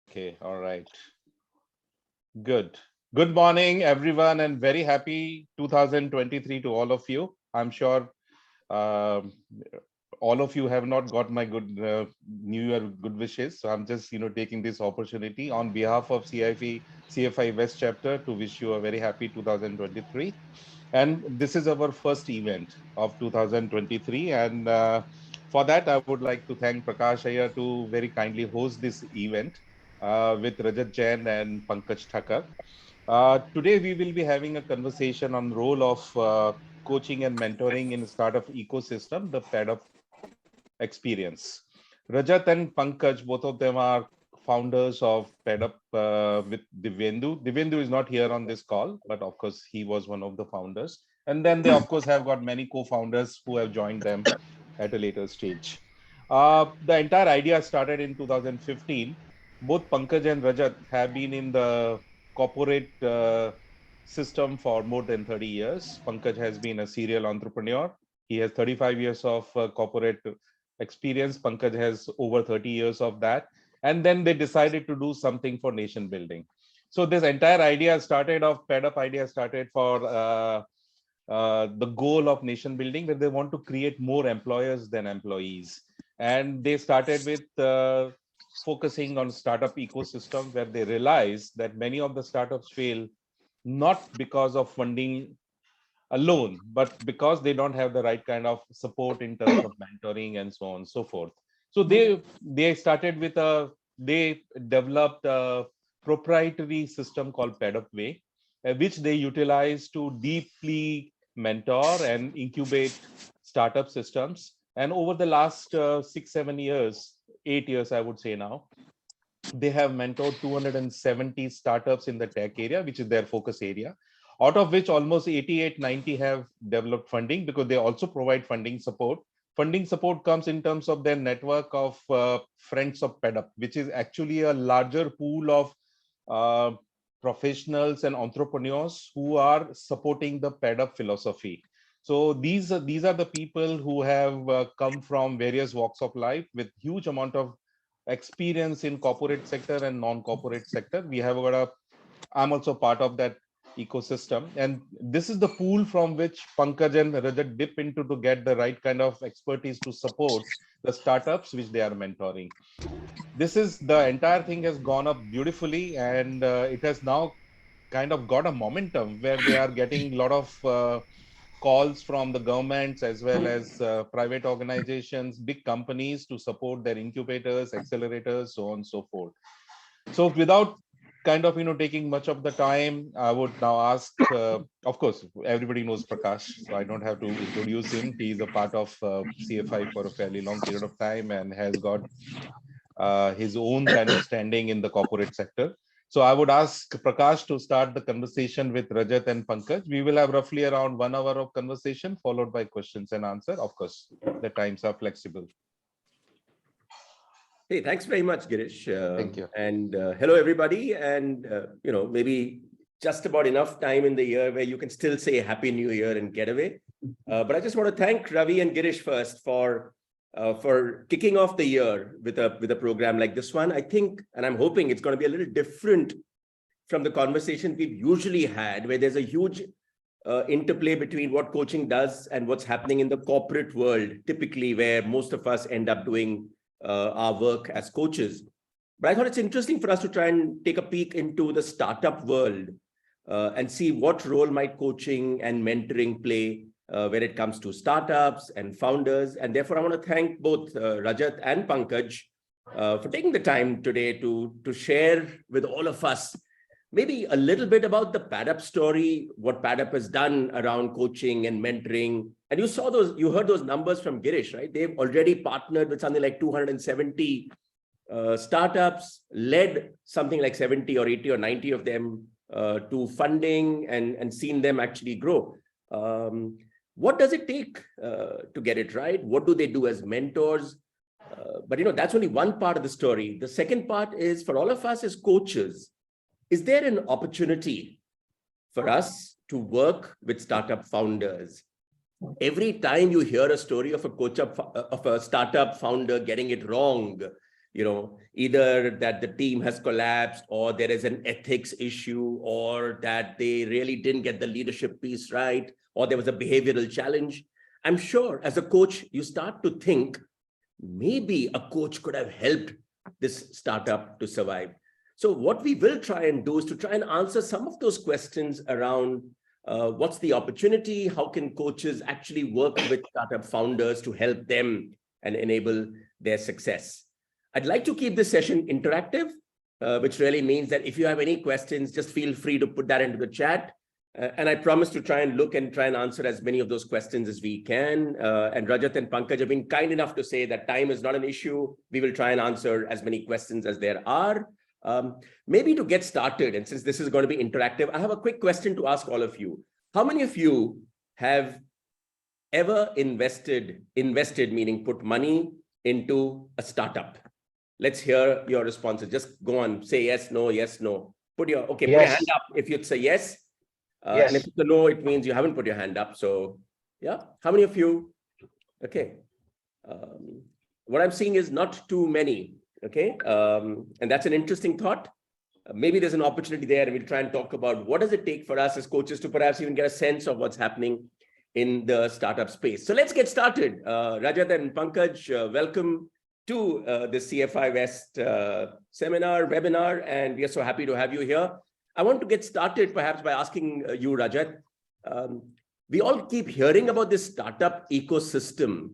Okay, all right. Good. Good morning, everyone, and very happy 2023 to all of you. I'm sure um, all of you have not got my good New Year good wishes. So I'm just, taking this opportunity on behalf of CFI West chapter to wish you a very happy 2023. And this is our first event of 2023. And for that, I would like to thank Prakash Iyer to very kindly host this event with Rajat Jain and Pankaj Thakkar. Today, we will be having a conversation on role of coaching and mentoring in startup ecosystem, the PADUP experience. Rajat and Pankaj, both of them are founders of PADUP with Divyendu. Divyendu is not here on this call, but of course, he was one of the founders. And then they, of course, have got many co-founders who have joined them at a later stage. The entire idea started in 2015. Both Pankaj and Rajat have been in the corporate system for more than 30 years. Pankaj has been a serial entrepreneur. He has 35 years of corporate experience. Pankaj has over 30 years of that. And then they decided to do something for nation building. So this entire idea started off, PADUP idea started for the goal of nation building, where they want to create more employers than employees. And they started with focusing on startup ecosystem, where they realized that many of the startups fail not because of funding alone, but because they don't have the right kind of support in terms of mentoring and so on and so forth. So they started with they developed a proprietary system called PADUP Way, which they utilize to deeply mentor and incubate startup systems. And over the last 6, 7 years, 8 years, I would say now, they have mentored 270 startups in the tech area, which is their focus area, out of which almost 88, 90 have developed funding, because they also provide funding support. Funding support comes in terms of their network of friends of PADUP, which is actually a larger pool of uh, professionals and entrepreneurs who are supporting the PADUP philosophy. So these are the people who have come from various walks of life with huge amount of experience in corporate sector and non-corporate sector. We have got I'm also part of that ecosystem. And this is the pool from which Pankaj and Rajat dip into to get the right kind of expertise to support the startups which they are mentoring. This is the entire thing has gone up beautifully, and it has now kind of got a momentum where they are getting a lot of calls from the governments as well as private organizations, big companies to support their incubators, accelerators, so on and so forth. So without kind of taking much of the time, I would now ask. Of course, everybody knows Prakash, so I don't have to introduce him. He is a part of CFI for a fairly long period of time and has got his own kind of standing in the corporate sector. So I would ask Prakash to start the conversation with Rajat and Pankaj. We will have roughly around 1 hour of conversation, followed by questions and answer. Of course, the times are flexible. Hey, thanks very much, Girish. Thank you. And hello, everybody. And, maybe just about enough time in the year where you can still say Happy New Year and get away. But I just want to thank Ravi and Girish first for kicking off the year with a program like this one. I think, and I'm hoping it's going to be a little different from the conversation we've usually had, where there's a huge interplay between what coaching does and what's happening in the corporate world, typically where most of us end up doing our work as coaches. But I thought it's interesting for us to try and take a peek into the startup world and see what role might coaching and mentoring play when it comes to startups and founders. And therefore, I want to thank both Rajat and Pankaj for taking the time today to share with all of us maybe a little bit about the PADUP story, what PADUP has done around coaching and mentoring. And you heard those numbers from Girish, right? They've already partnered with something like 270 startups, led something like 70 or 80 or 90 of them to funding and seen them actually grow. What does it take to get it right? What do they do as mentors? But that's only one part of the story. The second part is for all of us as coaches. Is there an opportunity for us to work with startup founders? Every time you hear a story of a startup founder getting it wrong, either that the team has collapsed, or there is an ethics issue, or that they really didn't get the leadership piece right, or there was a behavioral challenge. I'm sure as a coach, you start to think maybe a coach could have helped this startup to survive. So what we will try and do is to try and answer some of those questions around what's the opportunity, how can coaches actually work with startup founders to help them and enable their success. I'd like to keep this session interactive, which really means that if you have any questions, just feel free to put that into the chat. And I promise to try and answer as many of those questions as we can. And Rajat and Pankaj have been kind enough to say that time is not an issue. We will try and answer as many questions as there are. Maybe to get started, and since this is going to be interactive, I have a quick question to ask all of you. How many of you have ever invested meaning put money into a startup? Let's hear your responses. Just go on, say yes, no, yes, no. Put your hand up if you'd say yes. Yes. And if it's a no, it means you haven't put your hand up. So yeah, how many of you? Okay. What I'm seeing is not too many. Okay. And that's an interesting thought. Maybe there's an opportunity there, and we'll try and talk about what does it take for us as coaches to perhaps even get a sense of what's happening in the startup space. So let's get started. Rajat and Pankaj, welcome to the CFI West webinar, and we are so happy to have you here. I want to get started perhaps by asking you, Rajat. We all keep hearing about this startup ecosystem,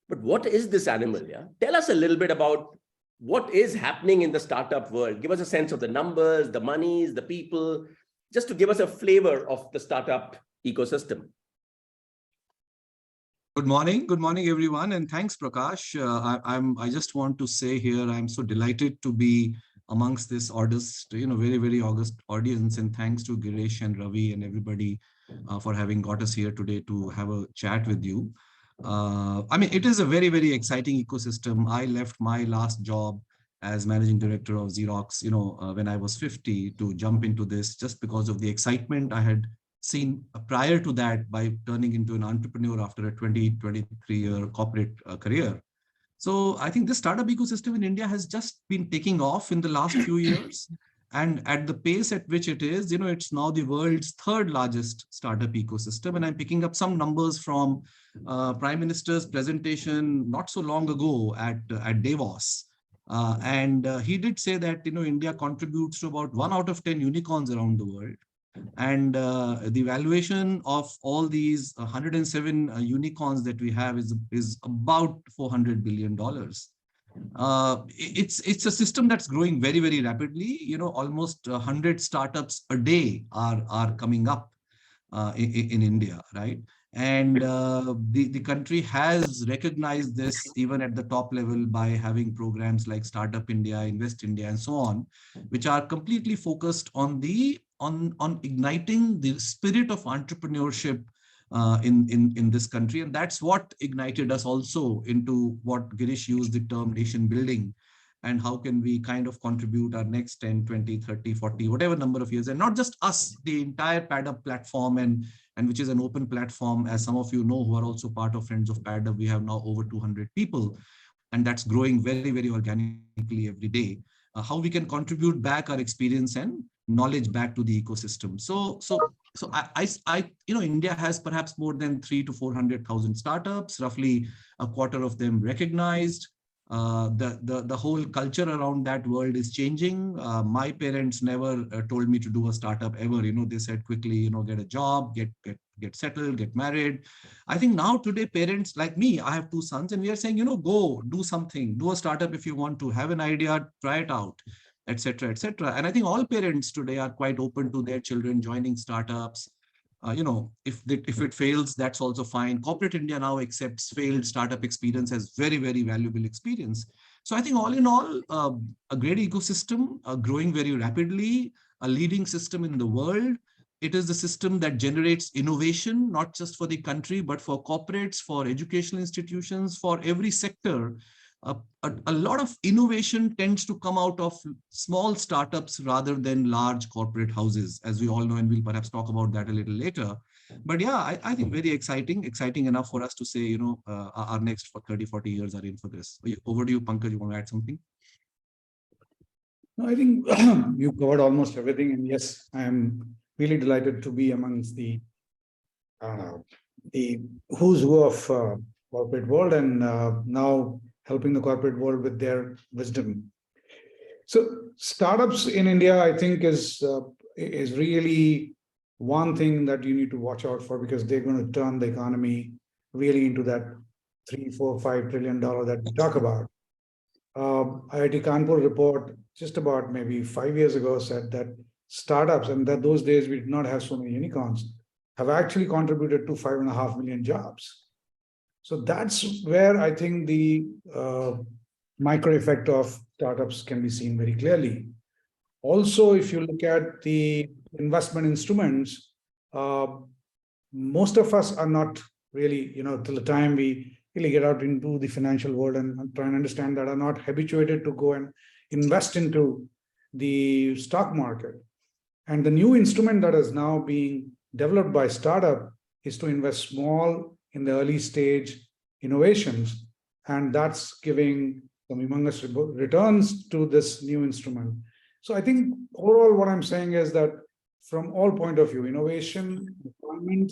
but what is this animal? Yeah, tell us a little bit about what is happening in the startup world. Give us a sense of the numbers, the monies, the people, just to give us a flavor of the startup ecosystem. Good morning, everyone, and thanks, Prakash. I just want to say here, I'm so delighted to be amongst this august, very, very august audience, and thanks to Girish and Ravi and everybody for having got us here today to have a chat with you. I mean, it is a very, very exciting ecosystem. I left my last job as managing director of Xerox, when I was 50 to jump into this just because of the excitement I had seen prior to that by turning into an entrepreneur after a 23-year corporate career. So I think this startup ecosystem in India has just been taking off in the last few years. And at the pace at which it is, it's now the world's third largest startup ecosystem. And I'm picking up some numbers from Prime Minister's presentation not so long ago at Davos. And he did say that, India contributes to about 1 out of 10 unicorns around the world. And the valuation of all these 107 unicorns that we have is about $400 billion. It's a system that's growing very, very rapidly. Almost 100 startups a day are coming up in India, right? And the country has recognized this even at the top level by having programs like Startup India, Invest India, and so on, which are completely focused on igniting the spirit of entrepreneurship in this country. And that's what ignited us also into what Girish used the term nation building, and how can we kind of contribute our next 10, 20, 30, 40, whatever number of years. And not just us, the entire PadUp platform, and which is an open platform, as some of you know who are also part of Friends of PadUp. We have now over 200 people, and that's growing very, very organically every day. How we can contribute back our experience and knowledge back to the ecosystem. So India has perhaps more than 300,000 to 400,000 startups, roughly a quarter of them recognized. The whole culture around that world is changing. My parents never told me to do a startup ever. They said quickly, get a job, get settled, get married. I think now today parents like me, I have 2 sons, and we are saying, go do something, do a startup if you want to, have an idea, try it out, etc., etc. And I think all parents today are quite open to their children joining startups. If it fails, that's also fine. Corporate India now accepts failed startup experience as very, very valuable experience. So I think all in all, a great ecosystem, growing very rapidly, a leading system in the world. It is the system that generates innovation, not just for the country, but for corporates, for educational institutions, for every sector. A lot of innovation tends to come out of small startups rather than large corporate houses, as we all know, and we'll perhaps talk about that a little later. But yeah, I think very exciting enough for us to say, our next 30, 40 years are in for this. Over to you, Pankaj, you want to add something? No, I think you covered almost everything. And yes, I am really delighted to be amongst the who's who of corporate world and now helping the corporate world with their wisdom. So startups in India, I think, is really one thing that you need to watch out for, because they're going to turn the economy really into that $3, $4, $5 trillion that we talk about. IIT Kanpur report just about maybe 5 years ago said that startups, and that those days we did not have so many unicorns, have actually contributed to 5.5 million jobs. So that's where I think the micro effect of startups can be seen very clearly. Also, if you look at the investment instruments, most of us are not really, till the time we really get out into the financial world and try and understand that, are not habituated to go and invest into the stock market. And the new instrument that is now being developed by startup is to invest small in the early stage innovations. And that's giving some humongous returns to this new instrument. So I think overall what I'm saying is that from all point of view, innovation, employment,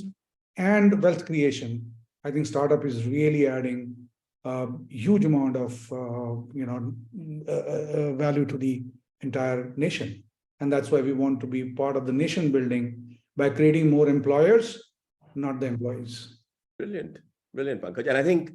and wealth creation, I think startup is really adding a huge amount of value to the entire nation. And that's why we want to be part of the nation building by creating more employers, not the employees. Brilliant, brilliant, Pankaj. And I think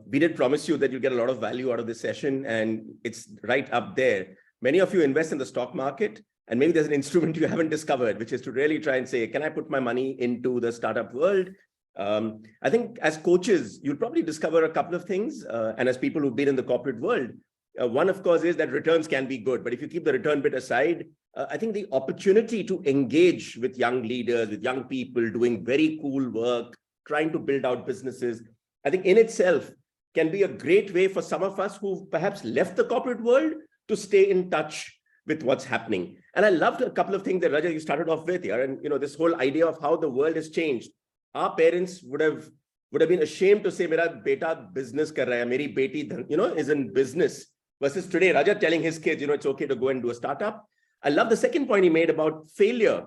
we did promise you that you get a lot of value out of this session, and it's right up there. Many of you invest in the stock market, and maybe there's an instrument you haven't discovered, which is to really try and say, can I put my money into the startup world? I think as coaches, you'll probably discover a couple of things. And as people who've been in the corporate world, one, of course, is that returns can be good. But if you keep the return bit aside, I think the opportunity to engage with young leaders, with young people doing very cool work, trying to build out businesses, I think in itself can be a great way for some of us who've perhaps left the corporate world to stay in touch with what's happening. And I loved a couple of things that Raja, you started off with here. And this whole idea of how the world has changed. Our parents would have been ashamed to say, "Mera beta business kar raha hai, meri beti, is in business." Versus today, Raja telling his kids, it's okay to go and do a startup. I love the second point he made about failure.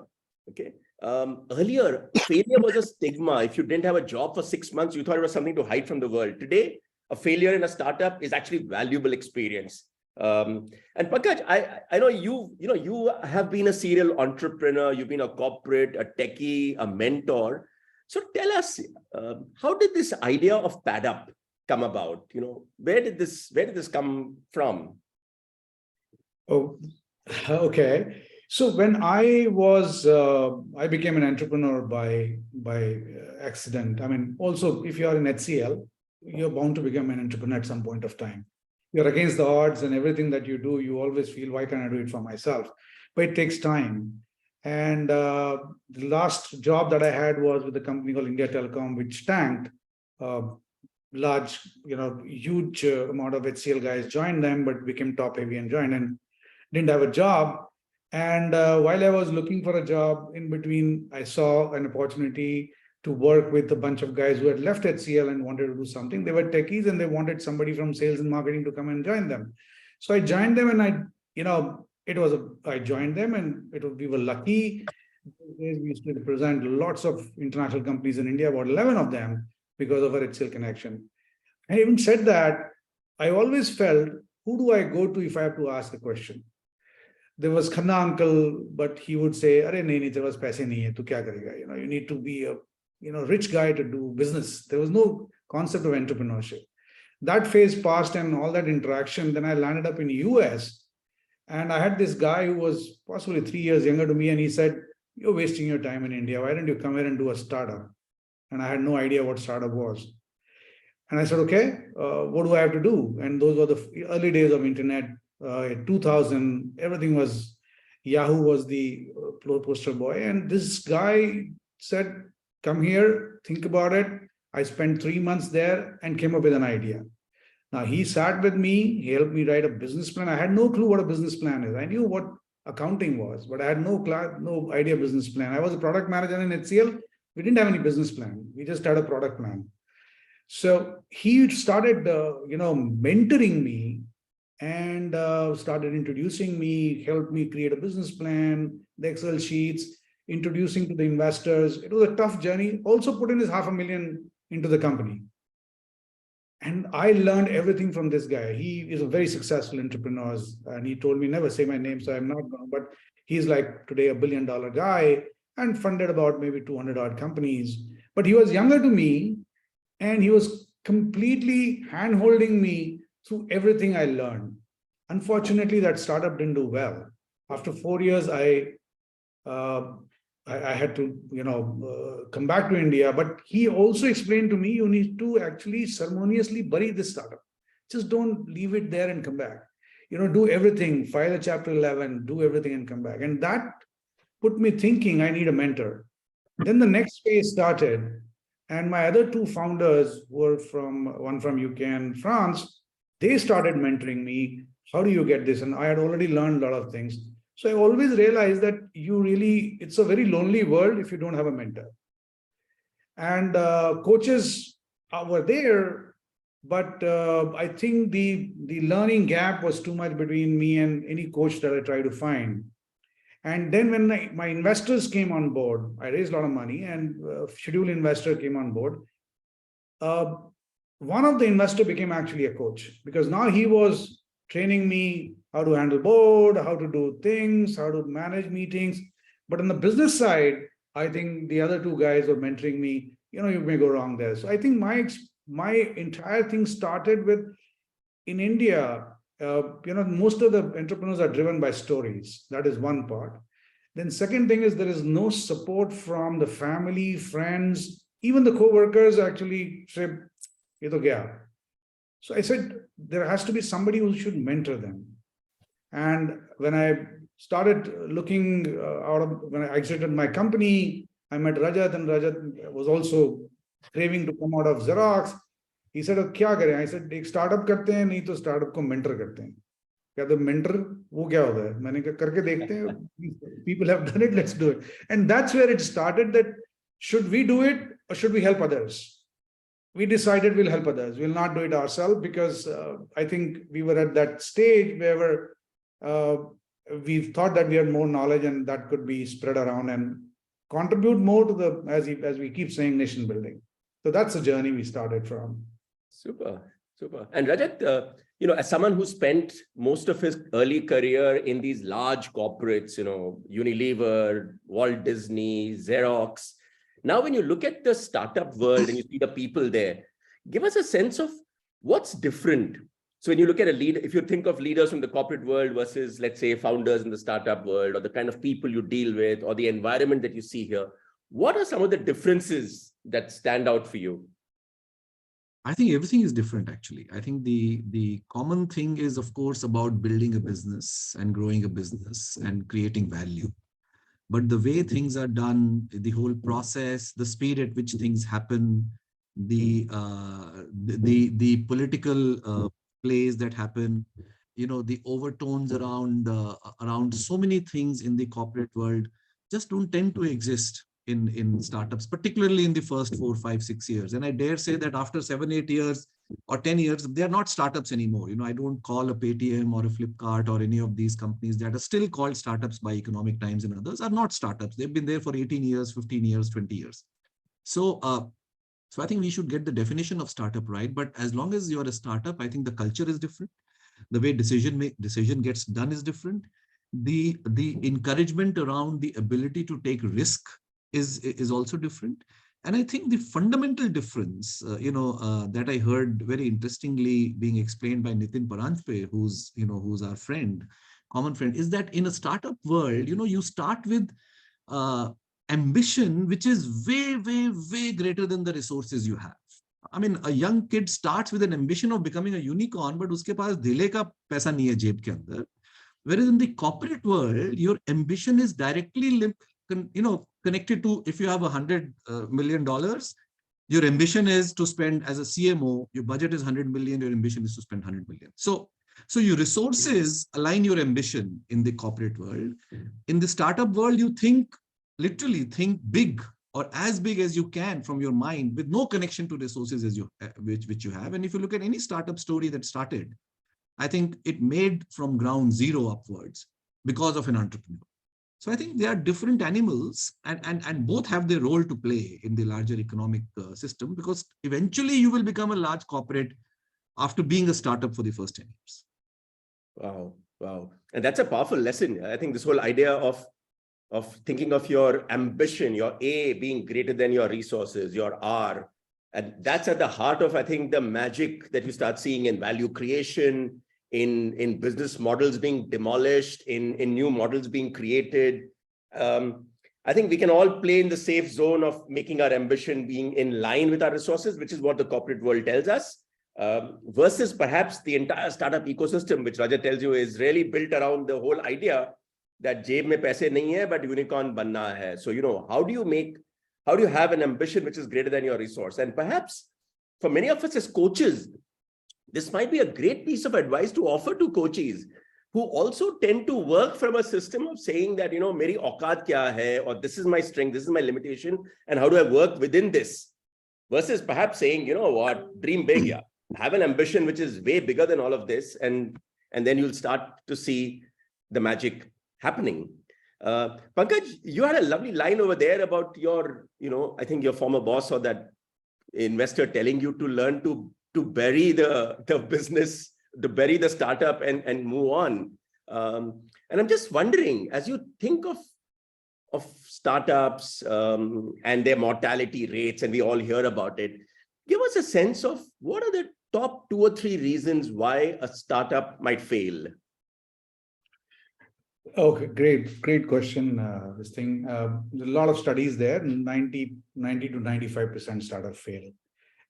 Okay. Earlier, failure was a stigma. If you didn't have a job for 6 months, you thought it was something to hide from the world. Today, a failure in a startup is actually valuable experience. And Pankaj, I know you have been a serial entrepreneur. You've been a corporate, a techie, a mentor. So tell us, how did this idea of PadUp come about? Where did this come from? Oh, okay. So when I became an entrepreneur by accident. I mean, also, if you are in HCL, you're bound to become an entrepreneur at some point of time. You're against the odds, and everything that you do, you always feel, why can't I do it for myself? But it takes time. And the last job that I had was with a company called India Telecom, which tanked. Large, huge amount of HCL guys joined them, but became top heavy and joined and didn't have a job. And while I was looking for a job, in between, I saw an opportunity to work with a bunch of guys who had left HCL and wanted to do something. They were techies and they wanted somebody from sales and marketing to come and join them. So I joined them, and I joined them, and we were lucky. We used to represent lots of international companies in India, about 11 of them, because of our HCL connection. I even said that I always felt, who do I go to if I have to ask a question? There was Khanna uncle, but he would say, "Arey nahi, there was paise nahi hai, tu kya karega?" You need to be a rich guy to do business. There was no concept of entrepreneurship. That phase passed, and all that interaction. Then I landed up in the US, and I had this guy who was possibly 3 years younger to me, and he said, "You're wasting your time in India. Why don't you come here and do a startup?" And I had no idea what startup was. And I said, "Okay, what do I have to do?" And those were the early days of internet. In 2000, everything was, Yahoo was the poster boy. And this guy said, "Come here, think about it." I spent 3 months there and came up with an idea. Now, he sat with me, he helped me write a business plan. I had no clue what a business plan is. I knew what accounting was, but I had no idea business plan. I was a product manager in HCL. We didn't have any business plan. We just had a product plan. So he started, mentoring me and started introducing me, helped me create a business plan, the Excel sheets, introducing to the investors. It was a tough journey. Also put in his $500,000 into the company. And I learned everything from this guy. He is a very successful entrepreneur. And he told me, never say my name, so I'm not going, but he's like today $1 billion guy and funded about maybe 200 odd companies. But he was younger to me, and he was completely hand-holding me through everything I learned. Unfortunately, that startup didn't do well. After 4 years, I had to, come back to India. But he also explained to me, you need to actually ceremoniously bury this startup. Just don't leave it there and come back. Do everything, file a Chapter 11, do everything and come back. And that put me thinking, I need a mentor. Then the next phase started. And my other two founders were one from UK and France. They started mentoring me. How do you get this? And I had already learned a lot of things. So I always realized that it's a very lonely world if you don't have a mentor. And coaches were there, but I think the learning gap was too much between me and any coach that I try to find. And then when my investors came on board, I raised a lot of money, and scheduled investor came on board. One of the investor became actually a coach, because now he was training me how to handle board, how to do things, how to manage meetings. But on the business side, I think the other two guys were mentoring me. You may go wrong there. So I think my entire thing started with, in India, most of the entrepreneurs are driven by stories. That is one part. Then second thing is, there is no support from the family, friends, even the co-workers actually say, "Ye to gaya." So I said, there has to be somebody who should mentor them. And when I started looking when I exited my company, I met Rajat, and Rajat was also craving to come out of Xerox. He said, "Kya kare?" I said, "Ek startup karte hain, nahi to startup ko mentor karte hain." Kya the mentor, wo kya hota hai? Maine kaha, karke dekhte hain. People have done it, let's do it. And that's where it started, that should we do it or should we help others? We decided we'll help others. We'll not do it ourselves, because I think we were at that stage where we thought that we had more knowledge and that could be spread around and contribute more to the, as we keep saying, nation building. So that's the journey we started from. Super, super. And Rajat, as someone who spent most of his early career in these large corporates, Unilever, Walt Disney, Xerox. Now, when you look at the startup world and you see the people there, give us a sense of what's different. So when you look at a leader, if you think of leaders from the corporate world versus, let's say, founders in the startup world, or the kind of people you deal with, or the environment that you see here, what are some of the differences that stand out for you? I think everything is different, actually. I think the common thing is, of course, about building a business and growing a business and creating value. But the way things are done, the whole process, the speed at which things happen, the political plays that happen, the overtones around so many things in the corporate world just don't tend to exist in startups, particularly in the first 4, 5, 6 years. And I dare say that after 7, 8 years or 10 years, they're not startups anymore. I don't call a Paytm or a Flipkart or any of these companies that are still called startups by Economic Times and others are not startups. They've been there for 18 years, 15 years, 20 years. So I think we should get the definition of startup right. But as long as you're a startup, I think the culture is different. The way decision gets done is different. The encouragement around the ability to take risk is also different. And I think the fundamental difference, that I heard very interestingly being explained by Nitin Paranjpe, who's our friend, common friend, is that in a startup world, you start with ambition, which is way, way, way greater than the resources you have. I mean, a young kid starts with an ambition of becoming a unicorn, but uske paas dhile ka paisa nahi hai jeb ke andar. Whereas in the corporate world, your ambition is directly connected to, if you have $100 million, your ambition is to spend, as a CMO, your budget is 100 million, your ambition is to spend 100 million. So your resources align your ambition in the corporate world. In the startup world, you literally think big, or as big as you can from your mind, with no connection to resources which you have. And if you look at any startup story that started, I think it made from ground zero upwards because of an entrepreneur. So I think they are different animals, and both have their role to play in the larger economic system, because eventually you will become a large corporate after being a startup for the first 10 years. Wow, wow. And that's a powerful lesson. I think this whole idea of thinking of your ambition, your A being greater than your resources, your R, and that's at the heart of, I think, the magic that you start seeing in value creation, in business models being demolished, in new models being created. I think we can all play in the safe zone of making our ambition being in line with our resources, which is what the corporate world tells us, versus perhaps the entire startup ecosystem, which Raja tells you is really built around the whole idea that jeb mein paise nahi hai, but unicorn banna hai. So, how do you have an ambition which is greater than your resource? And perhaps for many of us as coaches, this might be a great piece of advice to offer to coaches who also tend to work from a system of saying that, meri auqat kya hai, or this is my strength, this is my limitation, and how do I work within this? Versus perhaps saying, what, dream big, yeah. Have an ambition which is way bigger than all of this, and then you'll start to see the magic happening. Pankaj, you had a lovely line over there about your, I think your former boss or that investor telling you to learn to bury the business, to bury the startup and move on. And I'm just wondering, as you think of startups and their mortality rates, and we all hear about it, give us a sense of what are the top 2 or 3 reasons why a startup might fail? Okay, great question. This thing, there's a lot of studies there. 90 to 95% startup fail,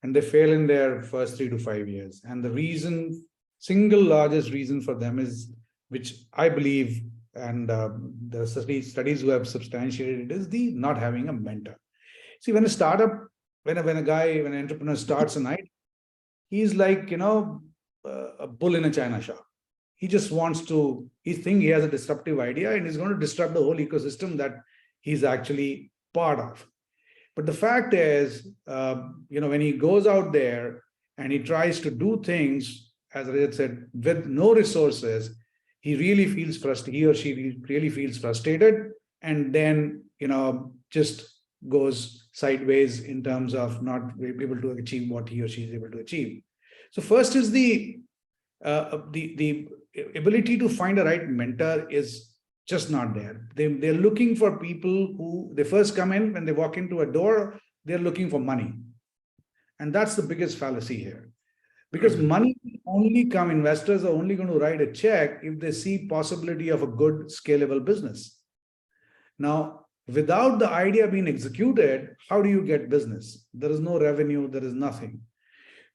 and they fail in their first 3 to 5 years. And the single largest reason for them is, which I believe, and the studies who have substantiated it, is the not having a mentor. See, when a startup, when an entrepreneur starts a night, he's like, a bull in a china shop. He just wants to, he thinks he has a disruptive idea and he's going to disrupt the whole ecosystem that he's actually part of. But the fact is, when he goes out there and he tries to do things, as Rajat said, with no resources, he really feels frustrated, he or she really feels frustrated, and then, just goes sideways in terms of not able to achieve what he or she is able to achieve. So first is the ability to find a right mentor is just not there. They're looking for people who, they first come in, when they walk into a door, they're looking for money. And that's the biggest fallacy here. Because money only come, investors are only going to write a check if they see possibility of a good scalable business. Now, without the idea being executed, how do you get business? There is no revenue, there is nothing.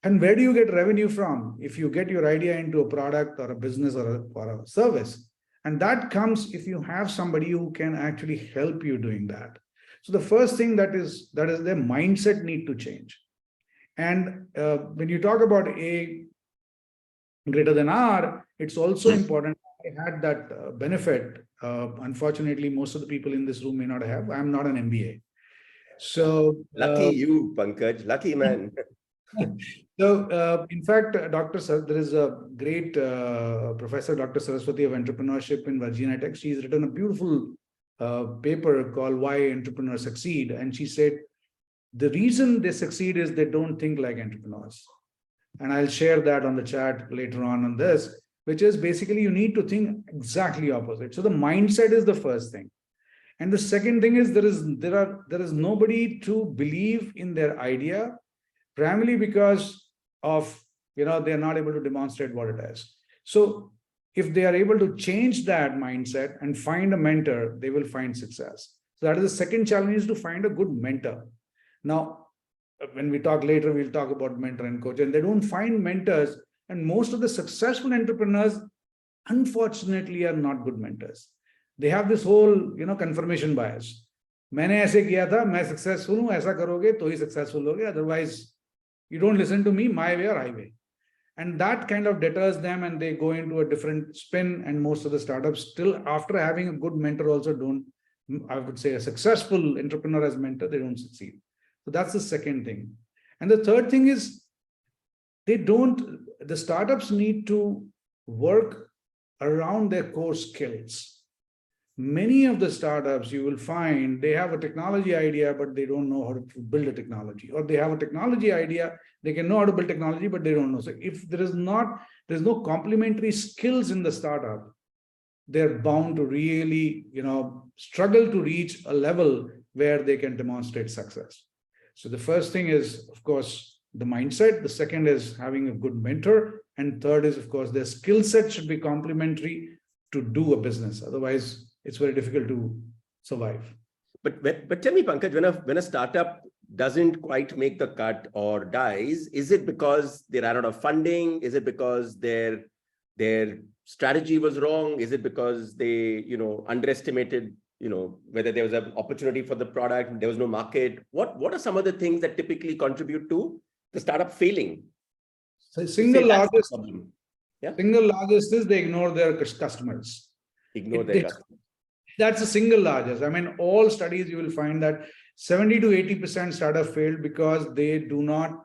And where do you get revenue from? If you get your idea into a product or a business or a service. And that comes if you have somebody who can actually help you doing that. So the first thing that is their mindset need to change. And when you talk about A greater than R, it's also important. I had that benefit. Unfortunately, most of the people in this room may not have. I'm not an MBA. So lucky you, Pankaj, lucky man. So, in fact, there is a great professor, Dr. Saraswati of Entrepreneurship in Virginia Tech. She's written a beautiful paper called Why Entrepreneurs Succeed. And she said, the reason they succeed is they don't think like entrepreneurs. And I'll share that on the chat later on this, which is basically you need to think exactly opposite. So the mindset is the first thing. And the second thing is there is nobody to believe in their idea, primarily because of, they're not able to demonstrate what it is. So if they are able to change that mindset and find a mentor, they will find success. So that is the second challenge, is to find a good mentor. Now, when we talk later, we'll talk about mentor and coach, and they don't find mentors. And most of the successful entrepreneurs, unfortunately, are not good mentors. They have this whole, confirmation bias. मैंने ऐसे किया था, मैं successful हूँ, ऐसा करोगे तो ही successful होगे. Otherwise, you don't listen to me, my way or highway. And that kind of deters them, and they go into a different spin. And most of the startups still, after having a good mentor, also don't, I would say a successful entrepreneur as mentor, they don't succeed. So that's the second thing. And the third thing is, the startups need to work around their core skills. Many of the startups you will find they have a technology idea, but they don't know how to build a technology, or they have a technology idea, they can know how to build technology, but they don't know. So if there's no complementary skills in the startup, they're bound to really, struggle to reach a level where they can demonstrate success. So the first thing is, of course, the mindset. The second is having a good mentor. And third is, of course, their skill set should be complementary to do a business. Otherwise, it's very difficult to survive. But tell me, Pankaj, when a startup doesn't quite make the cut or dies, is it because they ran out of funding? Is it because their strategy was wrong? Is it because they, underestimated, whether there was an opportunity for the product, there was no market? What are some of the things that typically contribute to the startup failing? So single largest is they ignore their customers. Ignore their customers. That's the single largest. I mean, all studies you will find that 70 to 80% startup failed because they do not,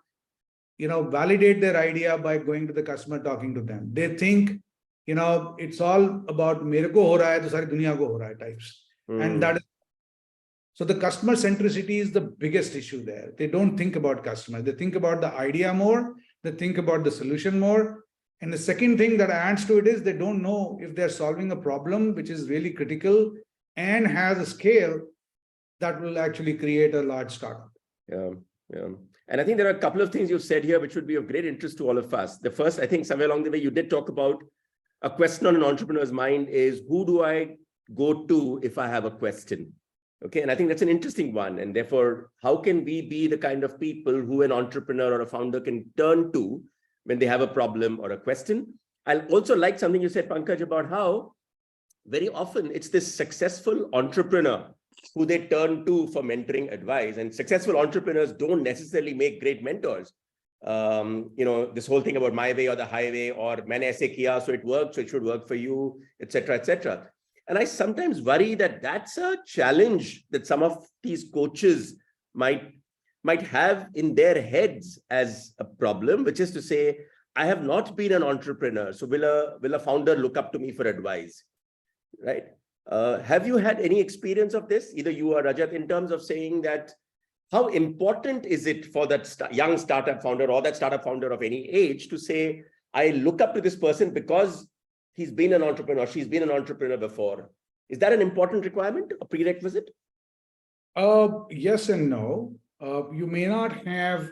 validate their idea by going to the customer, talking to them. They think, it's all about mere ko ho raha hai, to sari duniya ko ho raha hai types. And that is, so the customer centricity is the biggest issue there. They don't think about customers. They think about the idea more. They think about the solution more. And the second thing that adds to it is they don't know if they're solving a problem which is really critical and has a scale that will actually create a large startup. Yeah. And I think there are a couple of things you've said here which would be of great interest to all of us. The first, I think somewhere along the way, you did talk about a question on an entrepreneur's mind is, who do I go to if I have a question? Okay, and I think that's an interesting one. And therefore, how can we be the kind of people who an entrepreneur or a founder can turn to when they have a problem or a question? I'll also like something you said, Pankaj, about how very often it's this successful entrepreneur who they turn to for mentoring advice. And successful entrepreneurs don't necessarily make great mentors. This whole thing about my way or the highway, or maine aise kiya, so it worked, so it should work for you, etc., etc. And I sometimes worry that that's a challenge that some of these coaches might have in their heads as a problem, which is to say, I have not been an entrepreneur, so will a founder look up to me for advice, right? Have you had any experience of this, either you or Rajat, in terms of saying that how important is it for that young startup founder or that startup founder of any age to say, I look up to this person because he's been an entrepreneur, she's been an entrepreneur before? Is that an important requirement, a prerequisite? Yes and no. You may not have,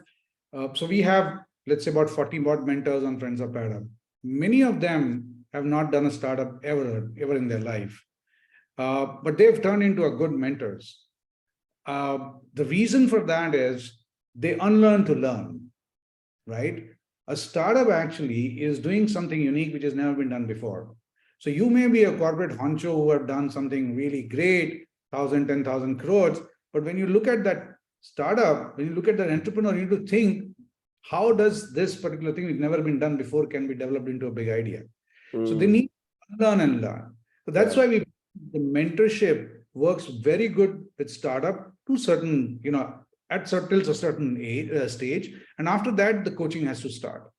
so we have, let's say about 40 more mentors on Friends of Paradigm. Many of them have not done a startup ever in their life, but they've turned into a good mentors. The reason for that is they unlearn to learn, right? A startup actually is doing something unique which has never been done before. So you may be a corporate honcho who have done something really great, 1,000, 10,000 crores, but when you look at that startup, when you look at that entrepreneur, you need to think, how does this particular thing which never been done before can be developed into a big idea? So they need to learn and learn. So that's why the mentorship works very good with startup to certain, till a certain age, stage. And after that, the coaching has to start,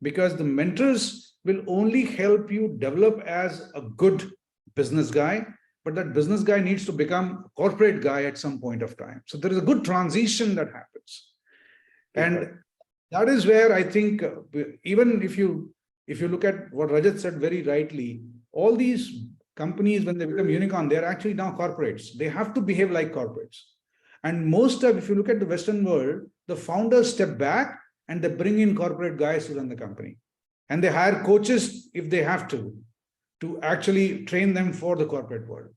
because the mentors will only help you develop as a good business guy, but that business guy needs to become a corporate guy at some point of time. So there is a good transition that happens. And that is where I think, even if you look at what Rajat said very rightly, all these companies, when they become unicorn, they're actually now corporates. They have to behave like corporates. And most of, if you look at the Western world, the founders step back and they bring in corporate guys to run the company. And they hire coaches if they have to actually train them for the corporate world.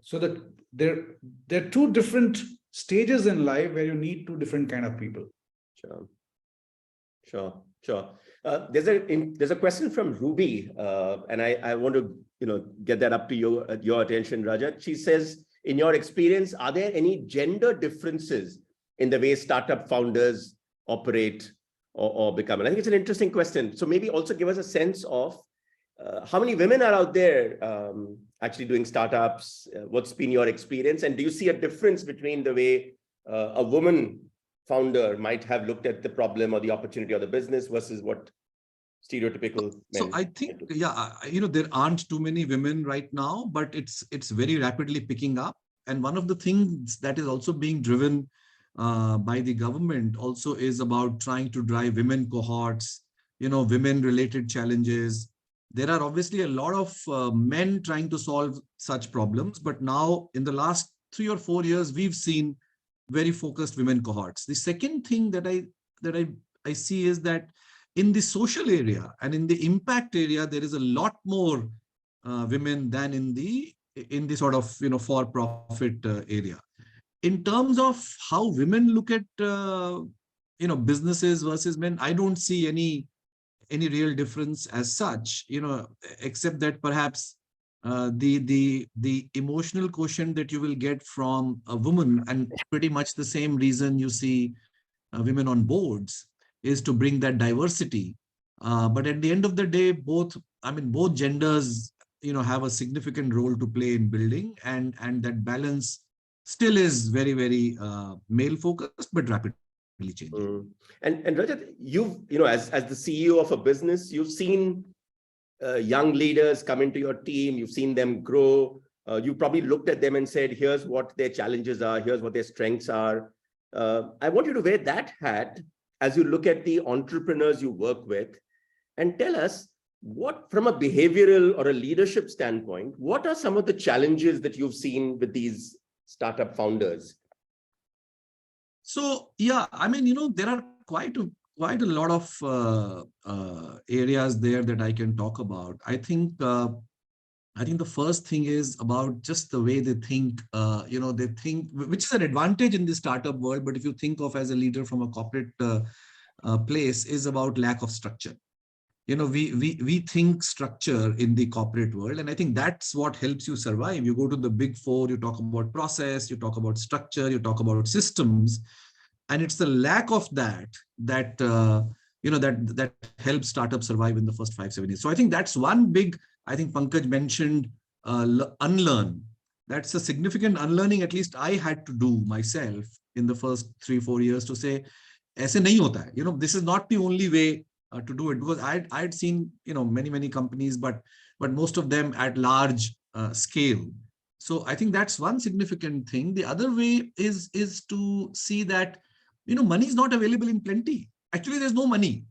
So that there are two different stages in life where you need two different kind of people. Sure. There's a question from Ruby, and I want to get that up to your attention, Rajat. She says, in your experience, are there any gender differences in the way startup founders operate or become? And I think it's an interesting question. So maybe also give us a sense of how many women are out there actually doing startups? What's been your experience? And do you see a difference between the way a woman founder might have looked at the problem or the opportunity or the business versus what stereotypical men. So I think, yeah, there aren't too many women right now, but it's very rapidly picking up. And one of the things that is also being driven by the government also is about trying to drive women cohorts, women related challenges. There are obviously a lot of men trying to solve such problems, but now in the last 3 or 4 years, we've seen very focused women cohorts. The second thing that I see is that in the social area and in the impact area, there is a lot more women than in the sort of for-profit area. In terms of how women look at businesses versus men, I don't see any real difference as such, except that perhaps the emotional quotient that you will get from a woman, and pretty much the same reason you see women on boards, is to bring that diversity. But at the end of the day, both genders, have a significant role to play in building, and that balance still is very, very male focused, but rapidly changing. And Rajat, you've, as the CEO of a business, you've seen young leaders come into your team, you've seen them grow. You probably looked at them and said, here's what their challenges are, here's what their strengths are. I want you to wear that hat as you look at the entrepreneurs you work with, and tell us what, from a behavioral or a leadership standpoint, what are some of the challenges that you've seen with these startup founders? So, yeah, there are quite a lot of areas there that I can talk about. I think the first thing is about just the way they think, they think, which is an advantage in the startup world. But if you think of as a leader from a corporate place, is about lack of structure. We think structure in the corporate world, and I think that's what helps you survive. You go to the Big Four, you talk about process, you talk about structure, you talk about systems, and it's the lack of that helps startups survive in the first 5-7 years. So I think that's one big. I think Pankaj mentioned unlearn. That's a significant unlearning, at least I had to do myself in the first 3-4 years, to say, aise nahi hota hai. This is not the only way to do it, because I'd seen, many companies, but most of them at large scale. So I think that's one significant thing. The other way is to see that, money is not available in plenty. Actually, there's no money.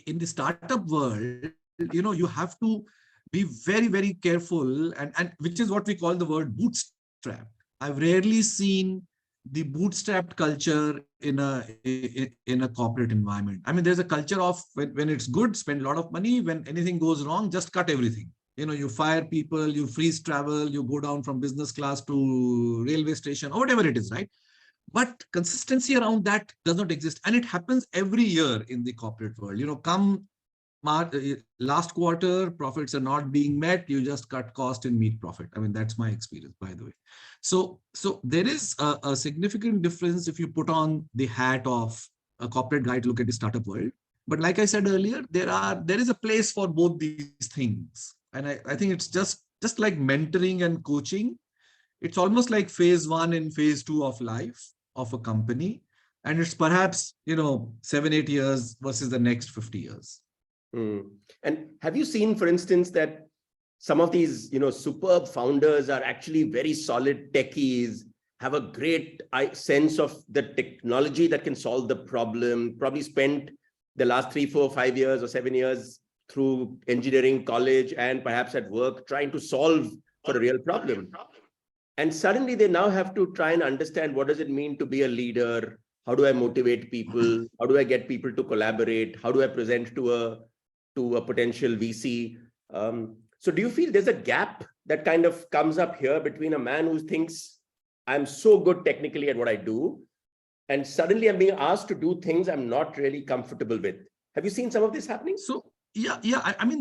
In the startup world, you have to be very, very careful, and which is what we call the word bootstrap. I've rarely seen the bootstrapped culture in a corporate environment. There's a culture of when it's good, spend a lot of money. When anything goes wrong, just cut everything. You fire people, you freeze travel, you go down from business class to railway station, or whatever it is, right? But consistency around that does not exist. And it happens every year in the corporate world. Come last quarter, profits are not being met, you just cut cost and meet profit. That's my experience, by the way. So there is a significant difference if you put on the hat of a corporate guy to look at the startup world. But like I said earlier, there is a place for both these things. And I think it's just like mentoring and coaching. It's almost like phase 1 and phase 2 of life of a company. And it's perhaps, 7-8 years versus the next 50 years. And have you seen, for instance, that some of these, superb founders are actually very solid techies, have a great sense of the technology that can solve the problem, probably spent the last 3, 4, 5 years or 7 years through engineering college and perhaps at work trying to solve for a real problem. And suddenly they now have to try and understand, what does it mean to be a leader? How do I motivate people? How do I get people to collaborate? How do I present to a potential VC? So do you feel there's a gap that kind of comes up here between a man who thinks, I'm so good technically at what I do, and suddenly I'm being asked to do things I'm not really comfortable with? Have you seen some of this happening? So yeah.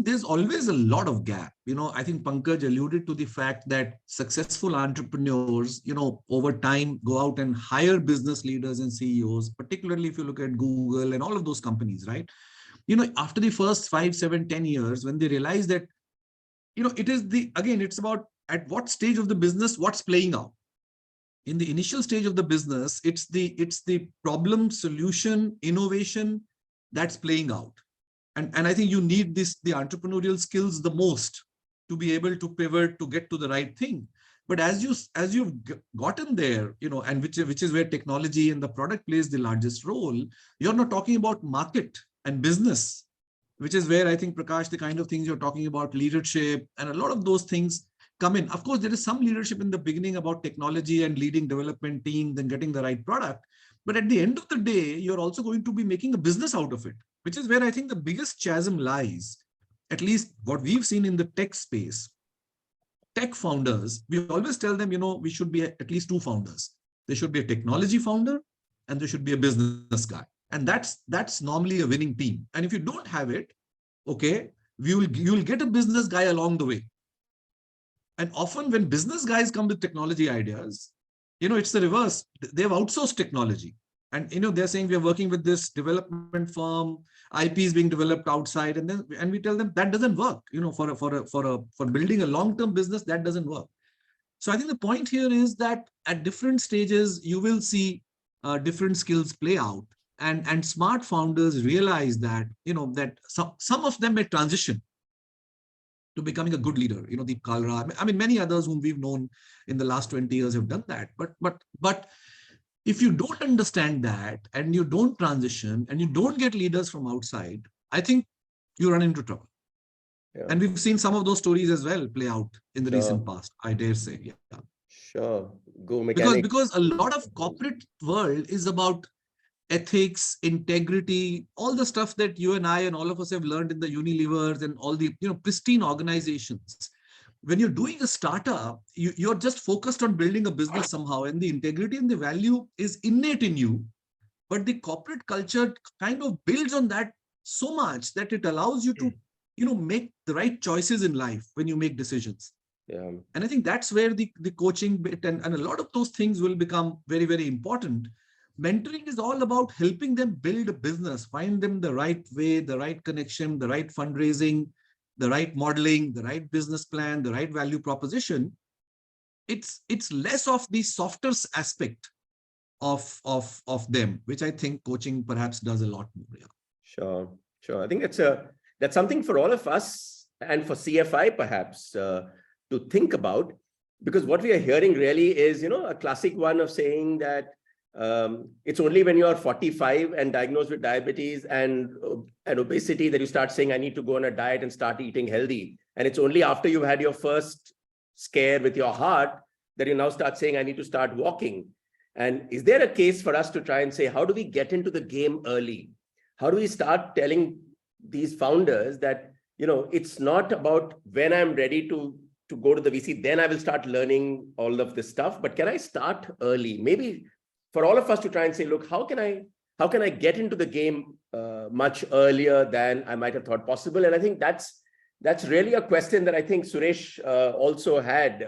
There's always a lot of gap. I think Pankaj alluded to the fact that successful entrepreneurs, over time go out and hire business leaders and CEOs, particularly if you look at Google and all of those companies, right? After the first 5, 7, 10 years, when they realize that, it's about at what stage of the business, what's playing out. In the initial stage of the business, it's the problem, solution, innovation that's playing out. And I think you need the entrepreneurial skills the most to be able to pivot, to get to the right thing. But as you've gotten there, and which is where technology and the product plays the largest role, you're not talking about market and business, which is where I think, Prakash, the kind of things you're talking about, leadership, and a lot of those things come in. Of course, there is some leadership in the beginning about technology and leading development teams and getting the right product. But at the end of the day, you're also going to be making a business out of it, which is where I think the biggest chasm lies, at least what we've seen in the tech space. Tech founders, we always tell them, we should be at least two founders. There should be a technology founder and there should be a business guy. And that's normally a winning team. And if you don't have it, okay, you'll get a business guy along the way. And often when business guys come with technology ideas, it's the reverse. They've outsourced technology. And they're saying we're working with this development firm, IP is being developed outside, and we tell them that doesn't work. For building a long-term business, that doesn't work. So I think the point here is that at different stages, you will see different skills play out, and smart founders realize that that some of them may transition to becoming a good leader. Deep Kalra, I mean, many others whom we've known in the last 20 years have done that. But if you don't understand that, and you don't transition, and you don't get leaders from outside, I think you run into trouble. Yeah. And we've seen some of those stories as well play out in the recent past, I dare say. Yeah. Sure. Go mechanic. Because a lot of corporate world is about ethics, integrity, all the stuff that you and I and all of us have learned in the Unilevers and all the pristine organizations. When you're doing a startup, you're just focused on building a business somehow, and the integrity and the value is innate in you. But the corporate culture kind of builds on that so much that it allows you to, make the right choices in life when you make decisions. Yeah. And I think that's where the coaching bit and a lot of those things will become very, very important. Mentoring is all about helping them build a business, find them the right way, the right connection, the right fundraising, the right modeling, the right business plan, the right value proposition. It's less of the softer aspect of them, which I think coaching perhaps does a lot more. Yeah. Sure. I think that's something for all of us and for CFI perhaps to think about, because what we are hearing really is, a classic one of saying that it's only when you're 45 and diagnosed with diabetes and obesity that you start saying, I need to go on a diet and start eating healthy. And it's only after you've had your first scare with your heart that you now start saying, I need to start walking. And is there a case for us to try and say, how do we get into the game early? How do we start telling these founders that, it's not about when I'm ready to go to the VC, then I will start learning all of this stuff, but can I start early? Maybe for all of us to try and say, look, how can I get into the game much earlier than I might have thought possible? And I think that's really a question that I think Suresh also had,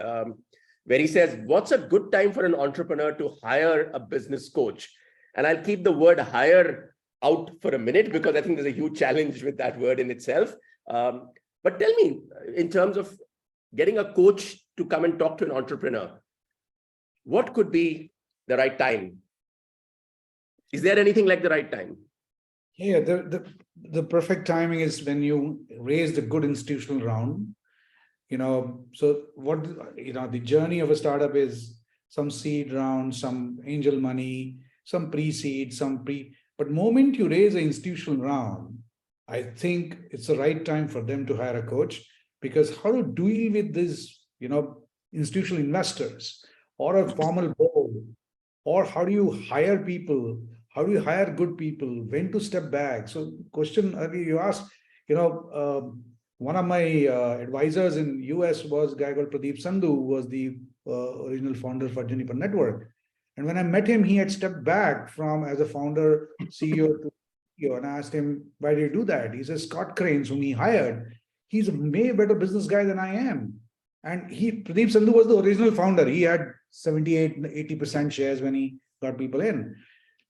where he says, what's a good time for an entrepreneur to hire a business coach? And I'll keep the word hire out for a minute, because I think there's a huge challenge with that word in itself. But tell me, in terms of getting a coach to come and talk to an entrepreneur, what could be the right time? Is there anything like the right time? Yeah, the perfect timing is when you raise the good institutional round. So what, the journey of a startup is some seed round, some angel money, some pre-seed, but moment you raise an institutional round, I think it's the right time for them to hire a coach, because how to deal with this, institutional investors or a formal board, or how do you hire people? How do you hire good people? When to step back? So question you asked, one of my advisors in US was a guy called Pradeep Sandhu, who was the original founder for Juniper Network. And when I met him, he had stepped back from as a founder, CEO to CEO, and I asked him, why did you do that? He says, Scott Cranes, whom he hired, he's a way better business guy than I am. And Pradeep Sandhu was the original founder. He had 78, 80% shares when he got people in.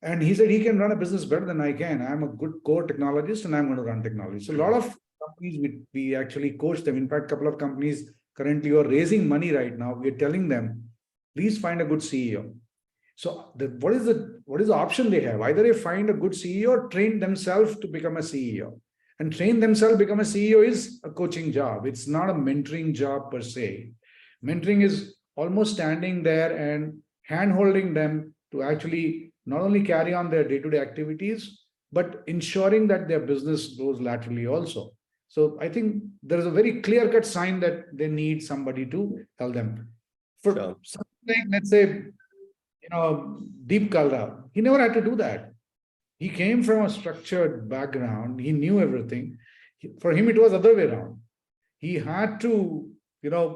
And he said he can run a business better than I can. I'm a good core technologist and I'm going to run technology. So a lot of companies, we actually coach them. In fact, a couple of companies currently are raising money right now. We're telling them, please find a good CEO. So what is the option they have? Either they find a good CEO or train themselves to become a CEO. and train themselves, become a CEO is a coaching job. It's not a mentoring job per se. Mentoring is almost standing there and hand-holding them to actually not only carry on their day-to-day activities, but ensuring that their business grows laterally also. So I think there is a very clear-cut sign that they need somebody to help them. For Sure. something like, let's say, Deep Kalra, he never had to do that. He came from a structured background. He knew everything. For him, it was other way around. He had to,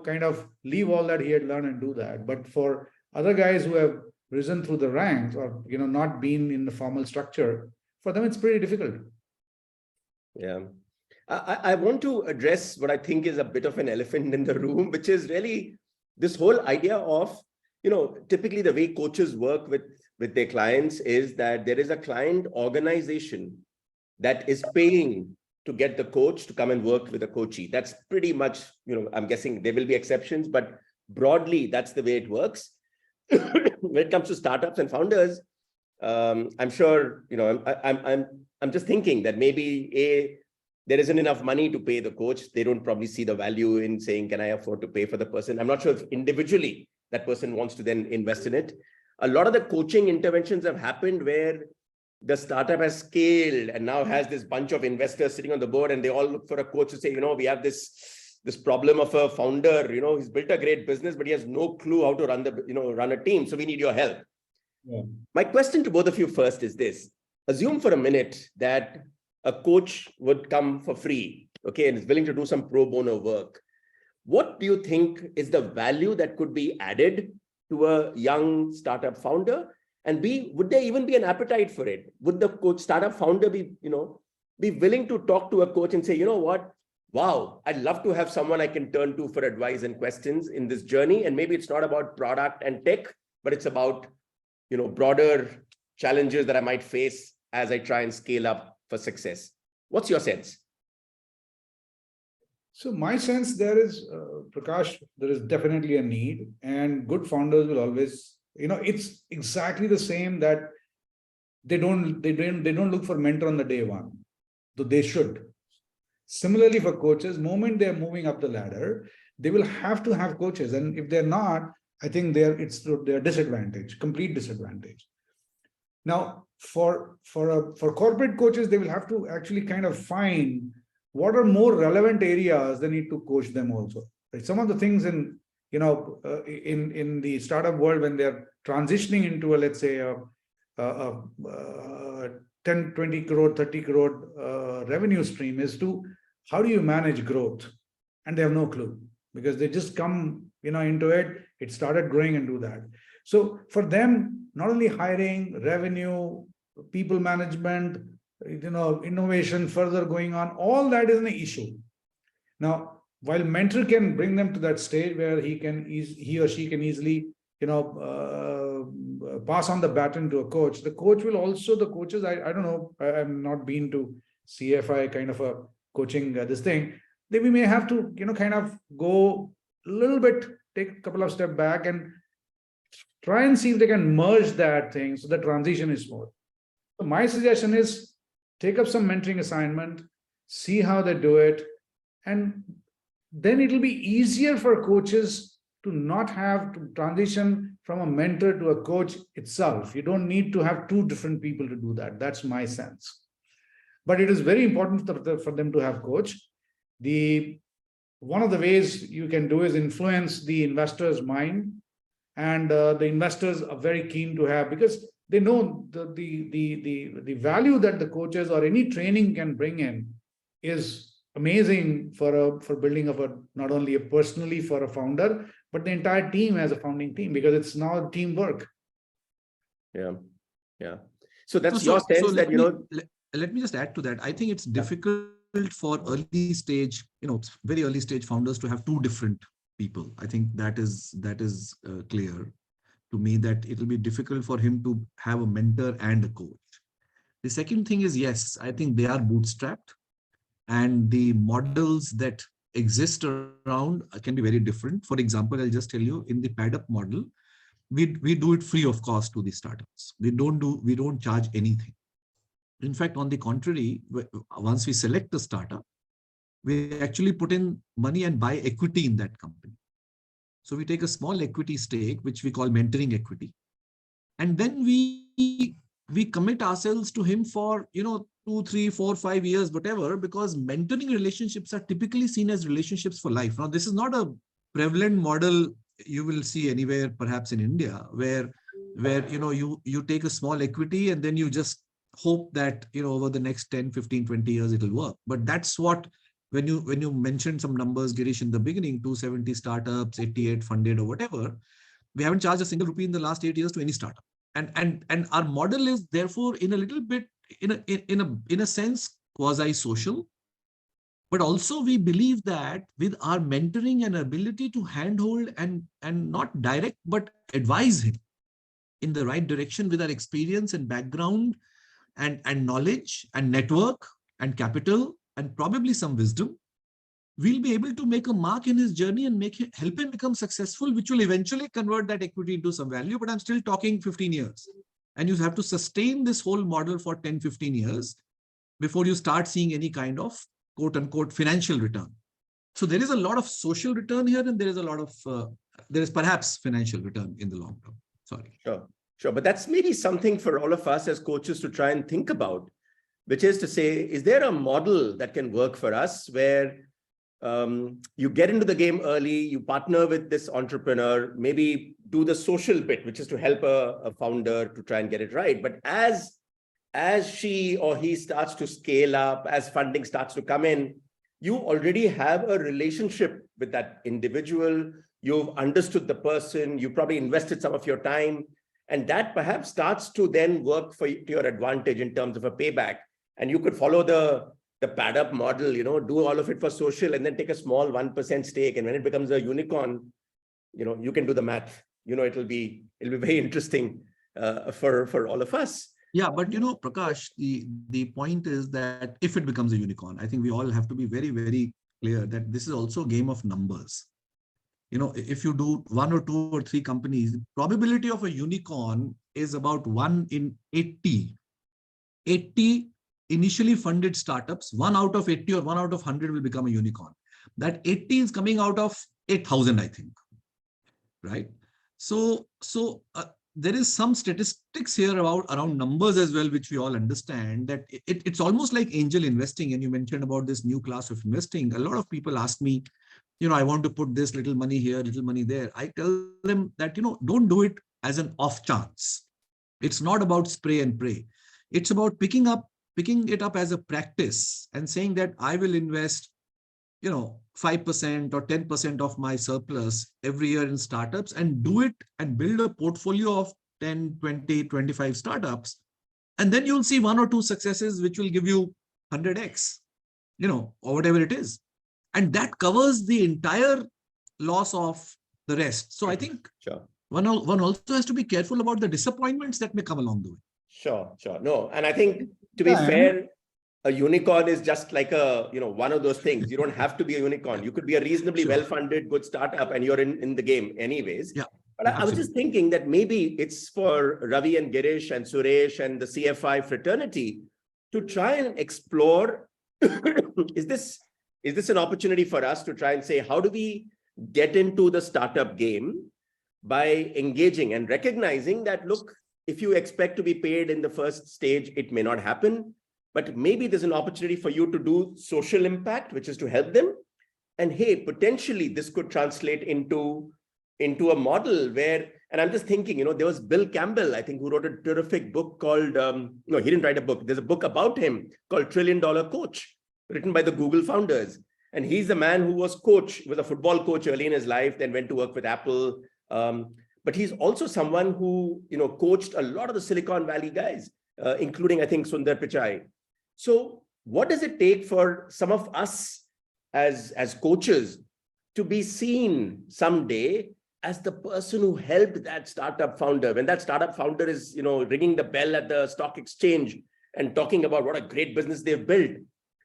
kind of leave all that he had learned and do that. But for other guys who have risen through the ranks or, not been in the formal structure, for them, it's pretty difficult. Yeah. I want to address what I think is a bit of an elephant in the room, which is really this whole idea of, typically the way coaches work with their clients is that there is a client organization that is paying to get the coach to come and work with a coachee. That's pretty much, I'm guessing there will be exceptions, but broadly, that's the way it works. When it comes to startups and founders, I'm sure, I'm just thinking that maybe there isn't enough money to pay the coach. They don't probably see the value in saying, can I afford to pay for the person? I'm not sure if individually that person wants to then invest in it. A lot of the coaching interventions have happened where the startup has scaled and now has this bunch of investors sitting on the board, and they all look for a coach to say, we have this problem of a founder, he's built a great business, but he has no clue how to run a team. So we need your help. Yeah. My question to both of you first is this: assume for a minute that a coach would come for free, okay, and is willing to do some pro bono work. What do you think is the value that could be added to a young startup founder? And B, would there even be an appetite for it? Would the startup founder be willing to talk to a coach and say, what? Wow, I'd love to have someone I can turn to for advice and questions in this journey. And maybe it's not about product and tech, but it's about, broader challenges that I might face as I try and scale up for success. What's your sense? So my sense there is, Prakash, there is definitely a need, and good founders will always, it's exactly the same that they don't look for mentor on the day one, though they should. Similarly for coaches, moment they're moving up the ladder, they will have to have coaches, and if they're not, I think it's their disadvantage, complete disadvantage. Now, for corporate coaches, they will have to actually kind of find what are more relevant areas they need to coach them also. Right? Some of the things in the startup world, when they're transitioning into let's say a 10, 20 crore, 30 crore revenue stream is to how do you manage growth? And they have no clue because they just come into it started growing and do that. So for them, not only hiring, revenue, people management, innovation further going on, all that is an issue. Now, while mentor can bring them to that stage where he or she can easily, pass on the baton to a coach, the coaches, I don't know, I'm not been to CFI kind of a coaching this thing, we may have to, kind of go a little bit, take a couple of steps back and try and see if they can merge that thing so the transition is smooth. So my suggestion is take up some mentoring assignment, see how they do it, and then it'll be easier for coaches to not have to transition from a mentor to a coach itself. You don't need to have two different people to do that. That's my sense. But it is very important for them to have coach. One of the ways you can do is influence the investor's mind, and the investors are very keen to have, because they know the value that the coaches or any training can bring in is amazing for building of not only personally for a founder, but the entire team as a founding team, because it's now teamwork. Yeah. So that's your sense that let me just add to that. I think it's difficult for early stage, very early stage founders to have two different people. I think that is clear to me, that it will be difficult for him to have a mentor and a coach. The second thing is, yes, I think they are bootstrapped, and the models that exist around can be very different. For example, I'll just tell you, in the pad-up model, we do it free of cost to the startups. We don't charge anything. In fact, on the contrary, once we select a startup, we actually put in money and buy equity in that company. So we take a small equity stake, which we call mentoring equity. And then we commit ourselves to him for, 2, 3, 4, 5 years, whatever, because mentoring relationships are typically seen as relationships for life. Now, this is not a prevalent model you will see anywhere, perhaps in India, where you take a small equity and then you just hope that, over the next 10, 15, 20 years, it'll work. But that's what, when you mentioned some numbers, Girish, in the beginning, 270 startups, 88 funded or whatever, we haven't charged a single rupee in the last 8 years to any startup. And our model is therefore in a little bit, in a sense, quasi-social. But also we believe that with our mentoring and ability to handhold and not direct, but advise him in the right direction with our experience and background and knowledge and network and capital and probably some wisdom, we'll be able to make a mark in his journey and help him become successful, which will eventually convert that equity into some value. But I'm still talking 15 years. And you have to sustain this whole model for 10, 15 years before you start seeing any kind of quote unquote financial return. So there is a lot of social return here, and there is a lot of, there is perhaps financial return in the long term. Sorry. Sure. But that's maybe something for all of us as coaches to try and think about, which is to say, is there a model that can work for us where you get into the game early, you partner with this entrepreneur, maybe do the social bit, which is to help a founder to try and get it right. But as she or he starts to scale up, as funding starts to come in, you already have a relationship with that individual. You've understood the person, you probably invested some of your time, and that perhaps starts to then work to your advantage in terms of a payback. And you could follow the pad up model, do all of it for social and then take a small 1% stake. And when it becomes a unicorn, you can do the math. It'll be very interesting for all of us. Yeah, but Prakash, the point is that if it becomes a unicorn, I think we all have to be very, very clear that this is also a game of numbers. If you do 1 or 2 or 3 companies, the probability of a unicorn is about 1 in 80. 80 initially funded startups, 1 out of 80 or 1 out of 100 will become a unicorn. That 80 is coming out of 8,000, I think. Right? So there is some statistics here around numbers as well, which we all understand, that it's almost like angel investing. And you mentioned about this new class of investing. A lot of people ask me, I want to put this little money here, little money there. I tell them that, don't do it as an off chance. It's not about spray and pray. It's about picking it up as a practice and saying that I will invest, 5% or 10% of my surplus every year in startups and do it and build a portfolio of 10, 20, 25 startups. And then you'll see 1 or 2 successes, which will give you 100x, or whatever it is. And that covers the entire loss of the rest. So I think one also has to be careful about the disappointments that may come along the way. Sure. No, and I think to be fair, a unicorn is just like one of those things. You don't have to be a unicorn. You could be a reasonably well-funded, good startup, and you're in the game anyways. Yeah. But I was just thinking that maybe it's for Ravi and Girish and Suresh and the CFI fraternity to try and explore, is this an opportunity for us to try and say, how do we get into the startup game by engaging and recognizing that, look, if you expect to be paid in the first stage, it may not happen, but maybe there's an opportunity for you to do social impact, which is to help them. And hey, potentially this could translate into a model where, and I'm just thinking, there was Bill Campbell, I think, who wrote a terrific book called, no, he didn't write a book. There's a book about him called $1 Trillion Coach, written by the Google founders. And he's the man who was a football coach early in his life, then went to work with Apple. But he's also someone who, coached a lot of the Silicon Valley guys, including, I think, Sundar Pichai. So what does it take for some of us as coaches to be seen someday as the person who helped that startup founder, when that startup founder is, ringing the bell at the stock exchange and talking about what a great business they've built?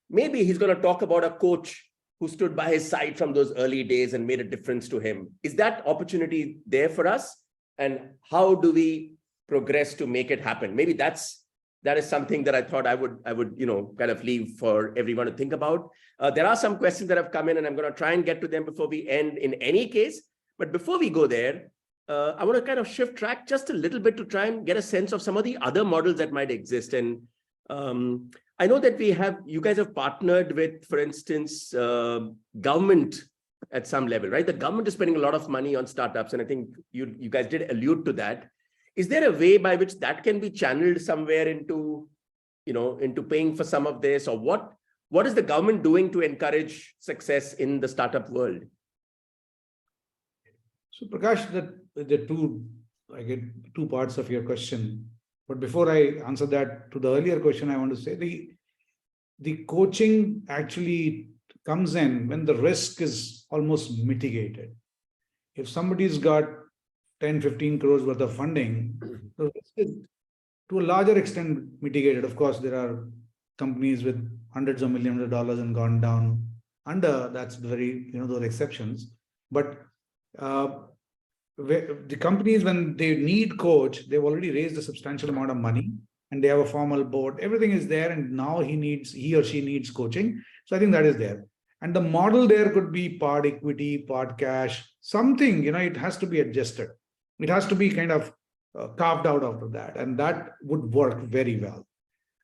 Maybe he's going to talk about a coach who stood by his side from those early days and made a difference to him. Is that opportunity there for us? And how do we progress to make it happen? Maybe that's that is something that I thought I would, kind of leave for everyone to think about. There are some questions that have come in, and I'm going to try and get to them before we end in any case. But before we go there, I want to kind of shift track just a little bit to try and get a sense of some of the other models that might exist. And I know that you guys have partnered with, for instance, government at some level, right? The government is spending a lot of money on startups. And I think you guys did allude to that. Is there a way by which that can be channeled somewhere into paying for some of this? Or what is the government doing to encourage success in the startup world? So Prakash, I get two parts of your question. But before I answer that, to the earlier question, I want to say the coaching actually comes in when the risk is almost mitigated. If somebody's got 10, 15 crores worth of funding, the risk is to a larger extent mitigated. Of course, there are companies with hundreds of millions of dollars and gone down under. That's very, those exceptions. But the companies, when they need coach, they've already raised a substantial amount of money and they have a formal board. Everything is there, and now he or she needs coaching. So I think that is there. And the model there could be part equity, part cash, something, it has to be adjusted. It has to be kind of carved out of that, and that would work very well.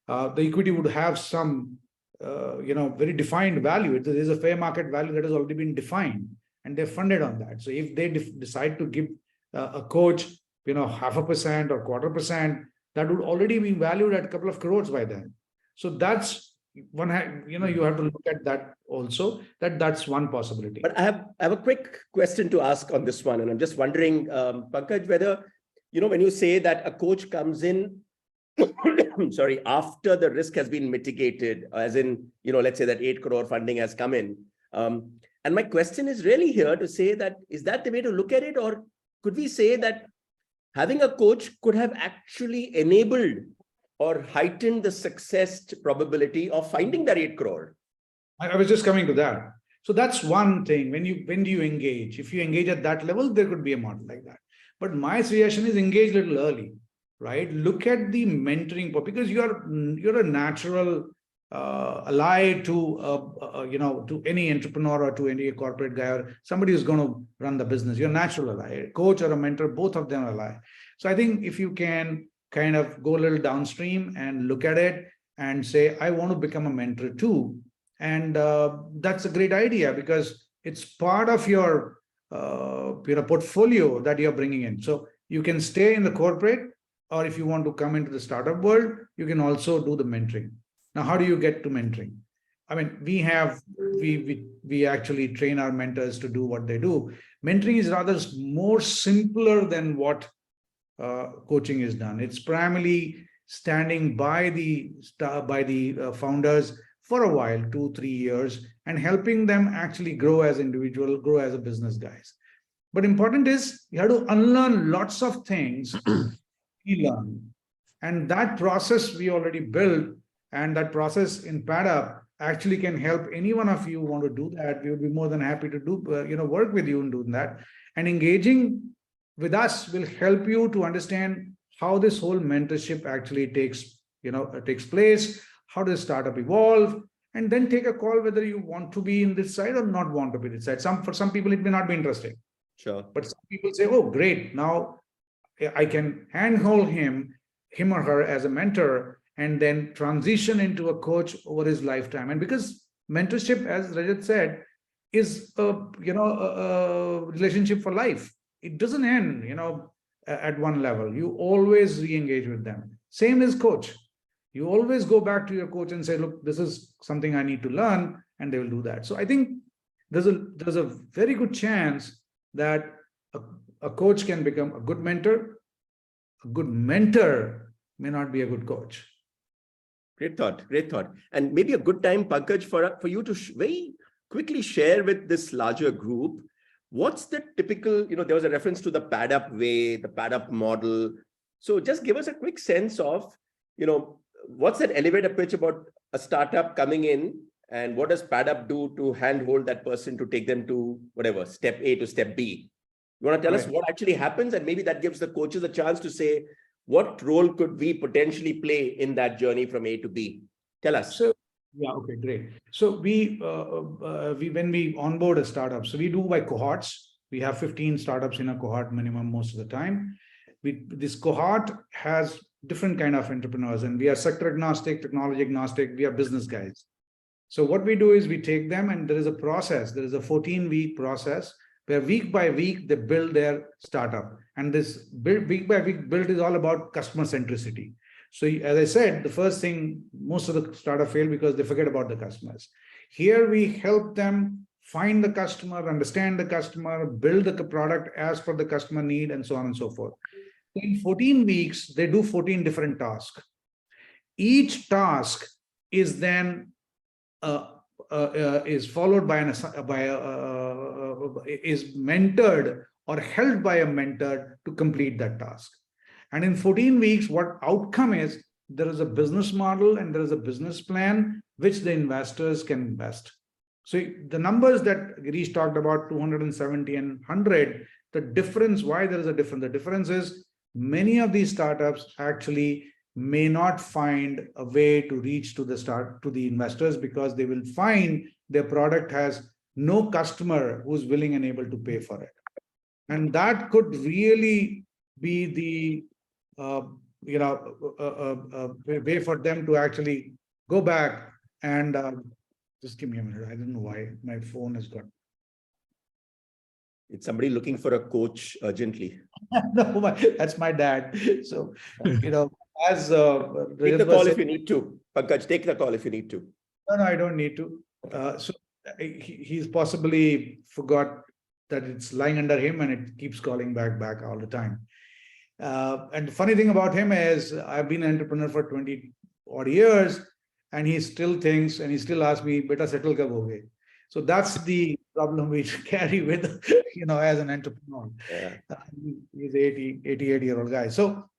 The equity would have some, very defined value. There is a fair market value that has already been defined, and they're funded on that. So if they decide to give a coach, 0.5% or 0.25%, that would already be valued at a couple of crores by then. So that's one, you have to look at that also. That's one possibility. But I have a quick question to ask on this one, and I'm just wondering, Pankaj, whether when you say that a coach comes in, sorry, after the risk has been mitigated, as in, let's say that 8 crore funding has come in. And my question is really here to say that, is that the way to look at it? Or could we say that having a coach could have actually enabled or heightened the success probability of finding that 8 crore? I was just coming to that. So that's one thing. When do you engage? If you engage at that level, there could be a model like that. But my suggestion is engage a little early, right? Look at the mentoring, because you're a natural ally to any entrepreneur or to any corporate guy or somebody who's going to run the business. You're a natural ally. A coach or a mentor, both of them are ally. So I think if you can kind of go a little downstream and look at it and say, I want to become a mentor too. And that's a great idea, because it's part of your portfolio that you're bringing in. So you can stay in the corporate, or if you want to come into the startup world, you can also do the mentoring. Now, how do you get to mentoring? I mean, we actually train our mentors to do what they do. Mentoring is rather more simpler than what coaching is done. It's primarily standing by the founders for a while, 2-3 years, and helping them actually grow as individual, grow as a business guys. But important is you have to unlearn lots of things we learn. And that process we already built, and that process in PaddUp actually can help any one of you who want to do that. We would be more than happy to do, work with you in doing that. And engaging with us will help you to understand how this whole mentorship actually takes place. How does startup evolve? And then take a call whether you want to be in this side or not want to be this side. For some people, it may not be interesting. Sure. But some people say, oh, great. Now I can handhold him or her as a mentor and then transition into a coach over his lifetime. And because mentorship, as Rajat said, is a relationship for life. It doesn't end, at one level. You always re-engage with them. Same as coach. You always go back to your coach and say, look, this is something I need to learn, and they will do that. So I think there's a very good chance that a coach can become a good mentor. A good mentor may not be a good coach. Great thought. Great thought. And maybe a good time, Pankaj, for you to very quickly share with this larger group, what's the typical, there was a reference to the PaddUp way, the PaddUp model. So just give us a quick sense of, what's that elevator pitch about a startup coming in, and what does PaddUp do to handhold that person to take them to whatever, step A to step B? You want to tell us what actually happens? And maybe that gives the coaches a chance to say, what role could we potentially play in that journey from A to B? Tell us. So, yeah, okay, great. So we when we onboard a startup, so we do by cohorts. We have 15 startups in a cohort minimum most of the time. This cohort has different kind of entrepreneurs, and we are sector agnostic, technology agnostic, we are business guys. So what we do is we take them, and there is a process. There is a 14-week process where week by week they build their startup. And this week by week build is all about customer centricity. So as I said, the first thing, most of the startup fail because they forget about the customers. Here we help them find the customer, understand the customer, build the product as per the customer need, and so on and so forth. In 14 weeks, they do 14 different tasks. Each task is then is followed by is mentored or helped by a mentor to complete that task. And in 14 weeks, what outcome is, there is a business model and there is a business plan which the investors can invest. So the numbers that Girish talked about, 270 and 100, the difference, why there is a difference? The difference is many of these startups actually may not find a way to reach to the investors because they will find their product has no customer who's willing and able to pay for it. And that could really be the way for them to actually go back and just give me a minute. I don't know why my phone has got. It's somebody looking for a coach urgently. No, that's my dad. So, as Take the call if you need to. Pankaj, take the call if you need to. No, I don't need to. So he's possibly forgot that it's lying under him and it keeps calling back all the time. And the funny thing about him is I've been an entrepreneur for 20 odd years and he still thinks and he still asks me, beta settle kab hoge? So that's the problem we carry with, as an entrepreneur. Yeah. He's 88-year-old guy. So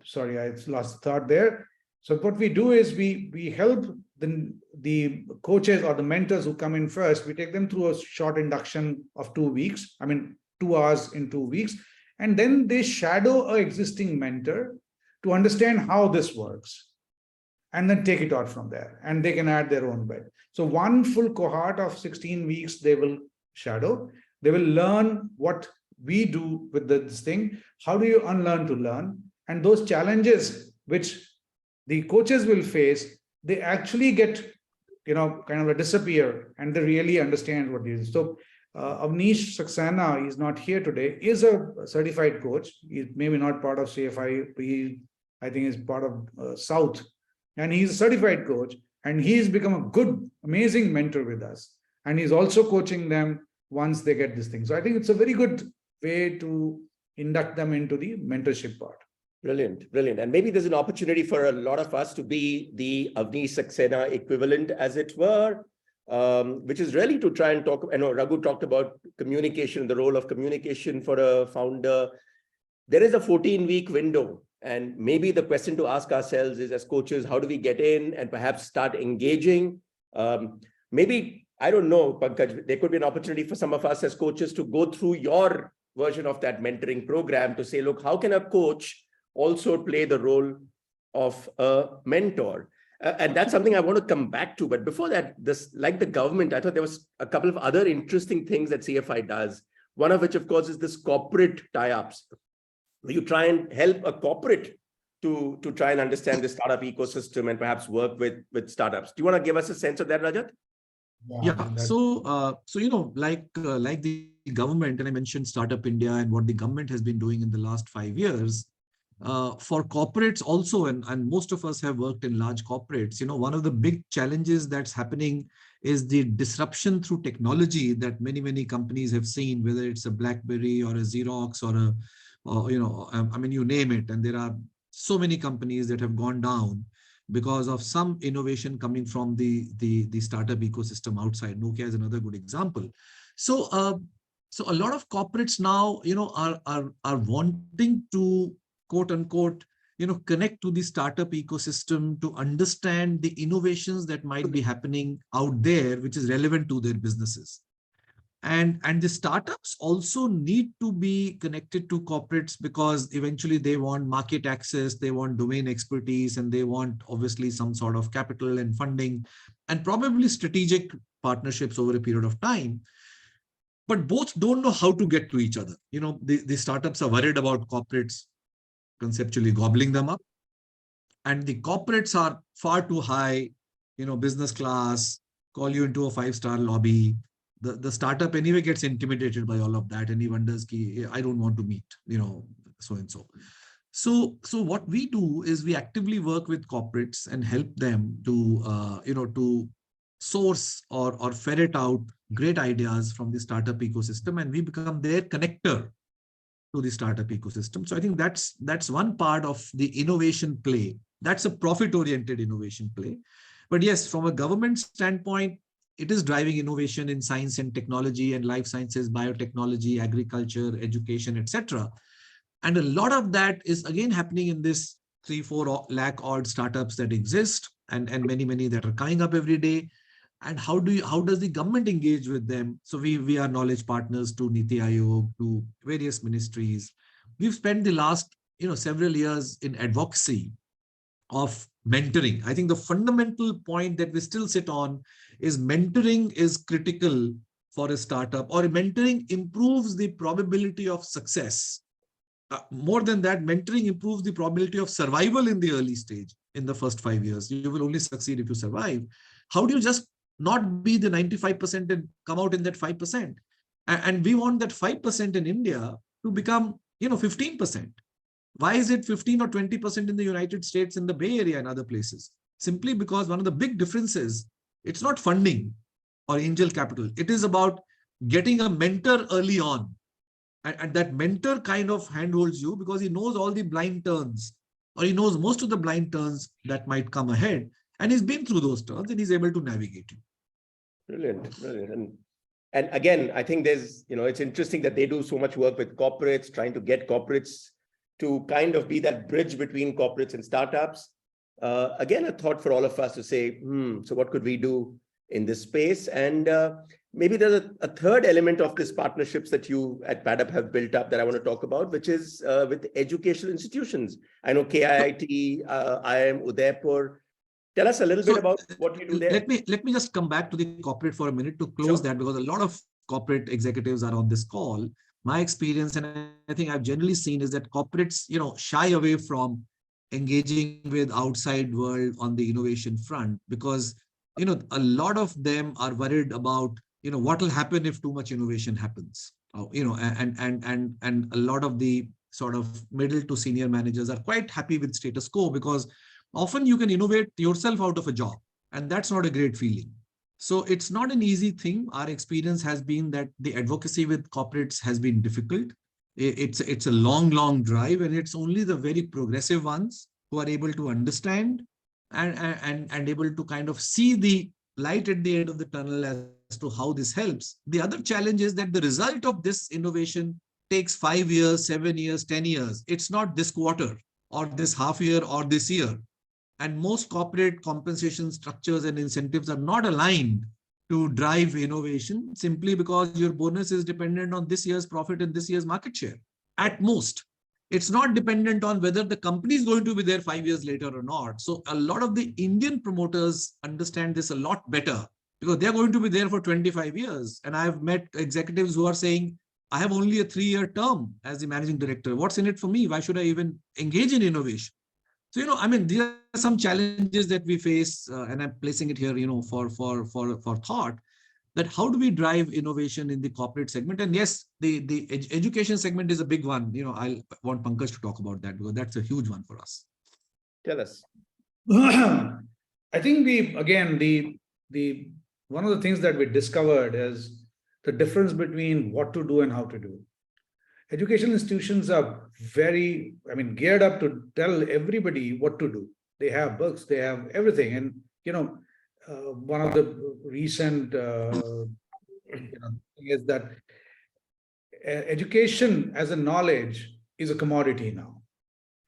sorry, I lost the thought there. So what we do is we help the coaches or the mentors who come in first. We take them through a short induction of 2 weeks. 2 hours in 2 weeks. And then they shadow an existing mentor to understand how this works. And then take it out from there. And they can add their own bit. So one full cohort of 16 weeks, they will shadow. They will learn what we do with this thing. How do you unlearn to learn? And those challenges which the coaches will face, they actually get, kind of disappear and they really understand what it is. So Avnish Saxena is not here today, is a certified coach. He's maybe not part of CFI, but I think is part of South. And he's a certified coach and he's become a good, amazing mentor with us. And he's also coaching them once they get this thing. So I think it's a very good way to induct them into the mentorship part. Brilliant, brilliant. And maybe there's an opportunity for a lot of us to be the Avnish Saxena equivalent, as it were, which is really to try and talk. I know Raghu talked about communication, the role of communication for a founder. There is a 14-week window. And maybe the question to ask ourselves is, as coaches, how do we get in and perhaps start engaging? Maybe, I don't know, Pankaj, there could be an opportunity for some of us as coaches to go through your version of that mentoring program to say, look, how can a coach also play the role of a mentor? And that's something I want to come back to. But before that, like the government, I thought there was a couple of other interesting things that CFI does. One of which, of course, is this corporate tie-ups. You try and help a corporate to try and understand the startup ecosystem and perhaps work with startups. Do you want to give us a sense of that, Rajat? Yeah. So like the government, and I mentioned Startup India and what the government has been doing in the last 5 years, for corporates also, and most of us have worked in large corporates, one of the big challenges that's happening is the disruption through technology that many companies have seen, whether it's a BlackBerry or a Xerox or you name it. And there are so many companies that have gone down because of some innovation coming from the startup ecosystem outside. Nokia is another good example. So a lot of corporates now, are wanting to quote unquote, connect to the startup ecosystem to understand the innovations that might be happening out there, which is relevant to their businesses. And the startups also need to be connected to corporates because eventually they want market access, they want domain expertise, and they want obviously some sort of capital and funding and probably strategic partnerships over a period of time. But both don't know how to get to each other. The startups are worried about corporates conceptually gobbling them up. And the corporates are far too high, business class, call you into a 5-star lobby. The startup anyway gets intimidated by all of that, and he wonders, I don't want to meet, so and so. So what we do is we actively work with corporates and help them to, to source or ferret out great ideas from the startup ecosystem, and we become their connector to the startup ecosystem. So I think that's one part of the innovation play. That's a profit-oriented innovation play. But yes, from a government standpoint, it is driving innovation in science and technology and life sciences, biotechnology, agriculture, education, etc. And a lot of that is again happening in this 3-4 lakh odd startups that exist, and many that are coming up every day. And how does the government engage with them? So we are knowledge partners to Niti Aayog, to various ministries. We've spent the last several years in advocacy of mentoring. I think the fundamental point that we still sit on is mentoring is critical for a startup, or mentoring improves the probability of success. More than that, mentoring improves the probability of survival in the early stage. In the first 5 years, you will only succeed if you survive. How do you just not be the 95% and come out in that 5%? And we want that 5% in India to become 15%. Why is it 15 or 20% in the United States, in the Bay Area and other places? Simply because one of the big differences, it's not funding or angel capital. It is about getting a mentor early on. And that mentor kind of handholds you because he knows all the blind turns, or he knows most of the blind turns that might come ahead. And he's been through those turns and he's able to navigate you. Brilliant. And again, I think there's, it's interesting that they do so much work with corporates, trying to get corporates to kind of be that bridge between corporates and startups. Again, a thought for all of us to say, so what could we do in this space? And maybe there's a third element of this partnerships that you at PADUP have built up that I want to talk about, which is with educational institutions. I know KIIT, IIM Udaipur. Tell us a little bit about what you do there. Let me just come back to the corporate for a minute to close that, because a lot of corporate executives are on this call. My experience, and I think I've generally seen, is that corporates, shy away from engaging with outside world on the innovation front because, a lot of them are worried about, what will happen if too much innovation happens. And a lot of the sort of middle to senior managers are quite happy with status quo because often you can innovate yourself out of a job, and that's not a great feeling. So it's not an easy thing. Our experience has been that the advocacy with corporates has been difficult. It's a long drive, and it's only the very progressive ones who are able to understand and able to kind of see the light at the end of the tunnel as to how this helps. The other challenge is that the result of this innovation takes 5 years, 7 years, 10 years. It's not this quarter or this half year or this year. And most corporate compensation structures and incentives are not aligned to drive innovation simply because your bonus is dependent on this year's profit and this year's market share. At most, it's not dependent on whether the company is going to be there 5 years later or not. So a lot of the Indian promoters understand this a lot better because they're going to be there for 25 years. And I've met executives who are saying, I have only a 3-year term as the managing director. What's in it for me? Why should I even engage in innovation? So, these are some challenges that we face, and I'm placing it here, for thought, that how do we drive innovation in the corporate segment? And yes, the education segment is a big one. I want Pankaj to talk about that because that's a huge one for us. Tell us. I think the one of the things that we discovered is the difference between what to do and how to do. Educational institutions are very, geared up to tell everybody what to do. They have books, they have everything. And, one of the recent thing is that education as a knowledge is a commodity now.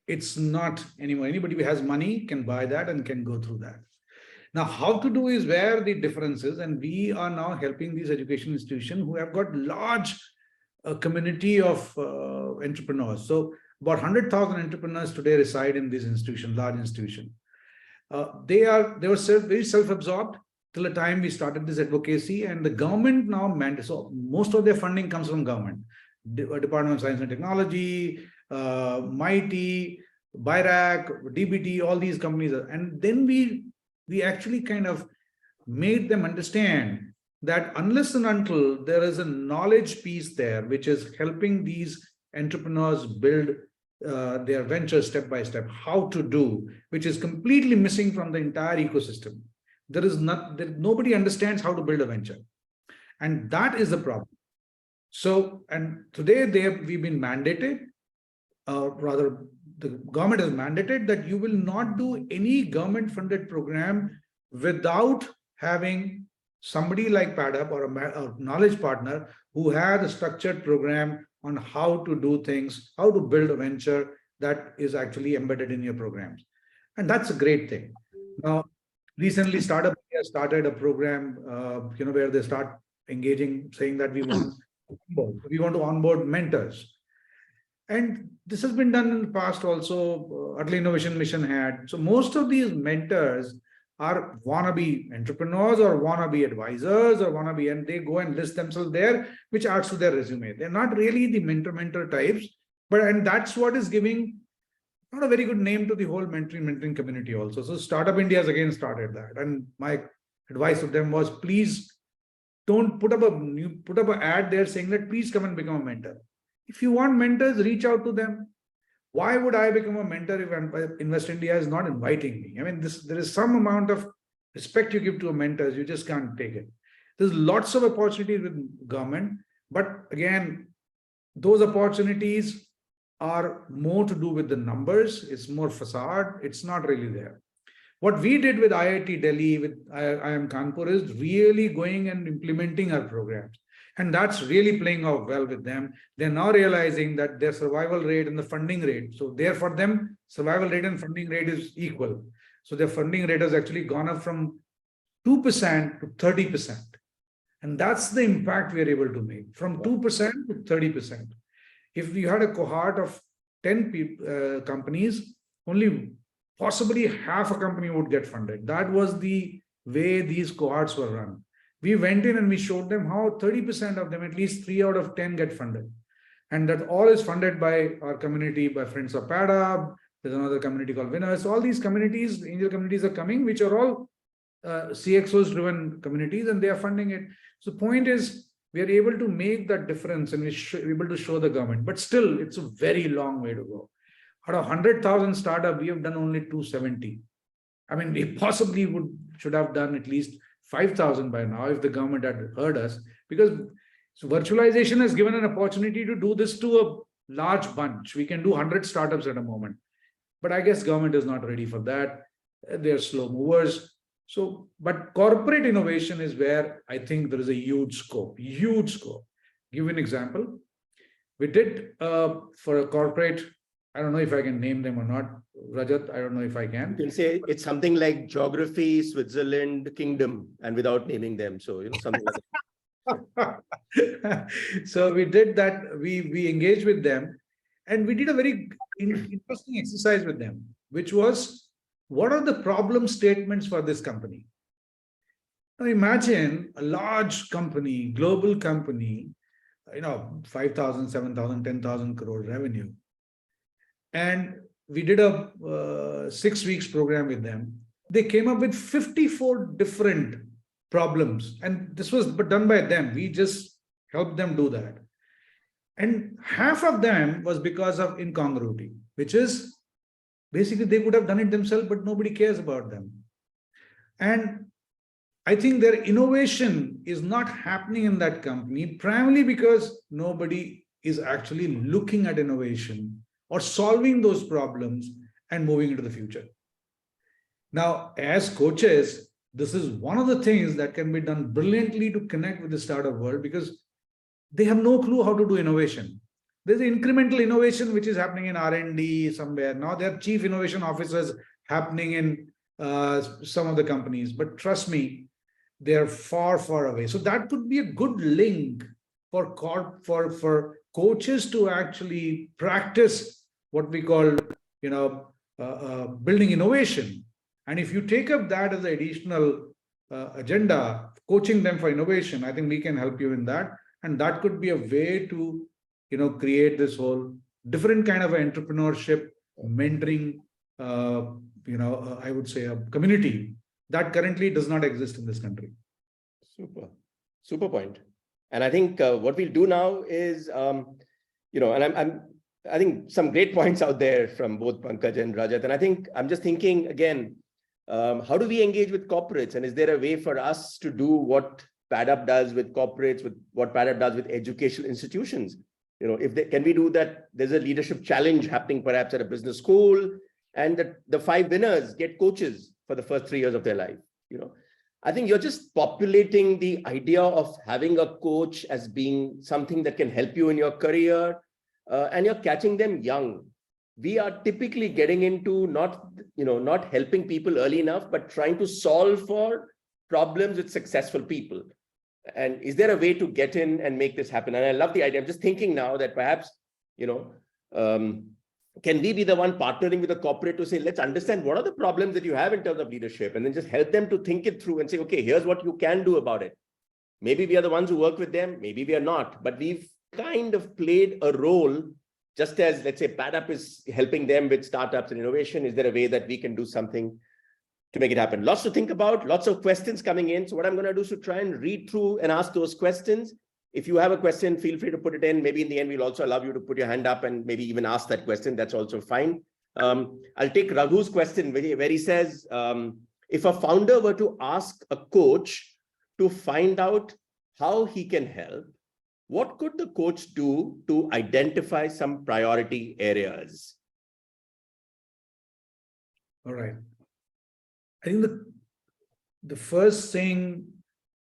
It's not anymore. Anybody who has money can buy that and can go through that. Now, how to do is where the difference is, and we are now helping these education institutions who have got large community of entrepreneurs. So about 100,000 entrepreneurs today reside in this institution, large institution. They were very self-absorbed till the time we started this advocacy, and the government now mandates. So most of their funding comes from government, Department of Science and Technology, MIT, BIRAC, DBT, all these companies, and then we actually kind of made them understand that unless and until there is a knowledge piece there, which is helping these entrepreneurs build their ventures step by step, how to do, which is completely missing from the entire ecosystem. Nobody understands how to build a venture. And that is the problem. So, and today we've been mandated, rather the government has mandated that you will not do any government funded program without having somebody like PADUP or a knowledge partner who has a structured program on how to do things, how to build a venture that is actually embedded in your programs. And that's a great thing. Now, recently Startup India started a program, where they start engaging, saying that we want to onboard mentors. And this has been done in the past also, Atal Innovation Mission had. So most of these mentors are wannabe entrepreneurs or wannabe advisors or wannabe, and they go and list themselves there, which adds to their resume. They're not really the mentor types, and that's what is giving not a very good name to the whole mentoring community also. So Startup India has again started that. And my advice to them was, please don't put up an ad there saying that please come and become a mentor. If you want mentors, reach out to them. Why would I become a mentor if Invest India is not inviting me? I mean, there is some amount of respect you give to a mentor, you just can't take it. There's lots of opportunities with government, but again, those opportunities are more to do with the numbers. It's more facade. It's not really there. What we did with IIT Delhi, with IIM Kanpur, is really going and implementing our programs. And that's really playing out well with them. They're now realizing that their survival rate and the funding rate, so there for them, survival rate and funding rate is equal. So their funding rate has actually gone up from 2% to 30%. And that's the impact we are able to make, from 2% to 30%. If we had a cohort of 10 companies, only possibly half a company would get funded. That was the way these cohorts were run. We went in and we showed them how 30% of them, at least 3 out of 10 get funded. And that all is funded by our community, by Friends of PADUP. There's another community called Winners. All these communities, angel communities are coming, which are all CXOs driven communities, and they are funding it. So the point is, we are able to make that difference and we're able to show the government, but still it's a very long way to go. Out of 100,000 startup, we have done only 270. I mean, we possibly should have done at least 5,000 by now if the government had heard us, because virtualization has given an opportunity to do this to a large bunch. We can do 100 startups at a moment, but I guess government is not ready for that. They're slow movers. So, but corporate innovation is where I think there is a huge scope, huge scope. Give you an example. We did for a corporate, I don't know if I can name them or not. Rajat, I don't know if I can. You can say it's something like geography, Switzerland, kingdom, and without naming them. So, something like that. So we did that. We engaged with them, and we did a very interesting exercise with them, which was, what are the problem statements for this company? Now imagine a large company, global company, 5,000, 7,000, 10,000 crore revenue. And we did a 6 weeks program with them. They came up with 54 different problems. And this was done by them. We just helped them do that. And half of them was because of incongruity, which is basically they could have done it themselves, but nobody cares about them. And I think their innovation is not happening in that company, primarily because nobody is actually looking at innovation or solving those problems and moving into the future. Now, as coaches, this is one of the things that can be done brilliantly to connect with the startup world, because they have no clue how to do innovation. There's incremental innovation which is happening in R&D somewhere. Now there are chief innovation officers happening in some of the companies, but trust me, they're far, far away. So that could be a good link for coaches to actually practice what we call, building innovation. And if you take up that as the additional agenda, coaching them for innovation, I think we can help you in that. And that could be a way to, create this whole different kind of entrepreneurship, mentoring, I would say a community that currently does not exist in this country. Super point. And I think what we'll do now is, and I think some great points out there from both Pankaj and Rajat. And I think I'm just thinking again, how do we engage with corporates? And is there a way for us to do what PADUP does with corporates, with what PADUP does with educational institutions? Can we do that? There's a leadership challenge happening perhaps at a business school, and the 5 winners get coaches for the first 3 years of their life. I think you're just populating the idea of having a coach as being something that can help you in your career, and you're catching them young. We are typically getting into not helping people early enough, but trying to solve for problems with successful people. And is there a way to get in and make this happen? And I love the idea. I'm just thinking now that perhaps, can we be the one partnering with a corporate to say, let's understand what are the problems that you have in terms of leadership, and then just help them to think it through and say, okay, here's what you can do about it. Maybe we are the ones who work with them, maybe we are not, but we've kind of played a role, just as, let's say, PADUP is helping them with startups and innovation. Is there a way that we can do something to make it happen? Lots to think about, lots of questions coming in. So what I'm going to do is to try and read through and ask those questions. If you have a question, feel free to put it in. Maybe in the end, we'll also allow you to put your hand up and maybe even ask that question. That's also fine. I'll take Raghu's question where he says, if a founder were to ask a coach to find out how he can help, what could the coach do to identify some priority areas? All right. I think the first thing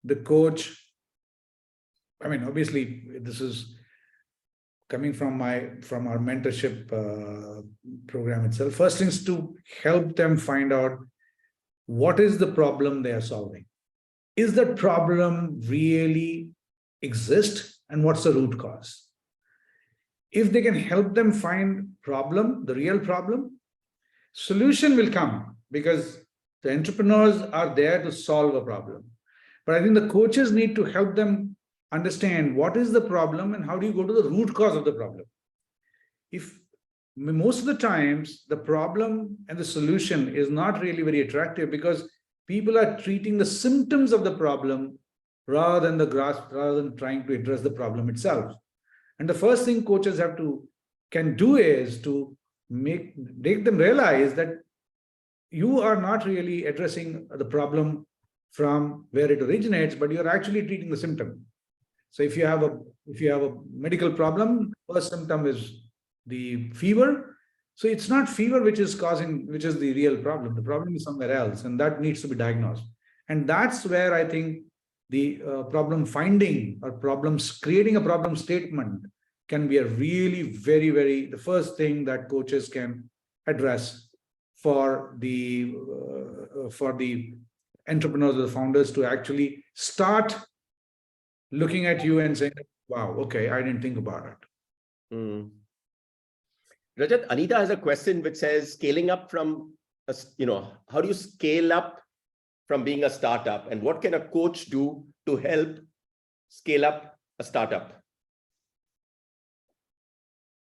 the coach, obviously this is coming from our mentorship program itself. First thing is to help them find out what is the problem they are solving. Is that problem really exist, and what's the root cause? If they can help them find the real problem, solution will come, because the entrepreneurs are there to solve a problem. But I think the coaches need to help them understand what is the problem and how do you go to the root cause of the problem. If most of the times the problem and the solution is not really very attractive, because people are treating the symptoms of the problem rather than trying to address the problem itself. And the first thing coaches can do is to make them realize that you are not really addressing the problem from where it originates, but you're actually treating the symptom. So if you have a medical problem, first symptom is the fever. So it's not fever which is the real problem. The problem is somewhere else, and that needs to be diagnosed. And that's where I think the problem finding or creating a problem statement can be a really very, the first thing that coaches can address for the entrepreneurs or the founders to actually start looking at you and saying, wow, okay, I didn't think about it. Rajat, Anita has a question which says, scaling up from, how do you scale up from being a startup, and what can a coach do to help scale up a startup?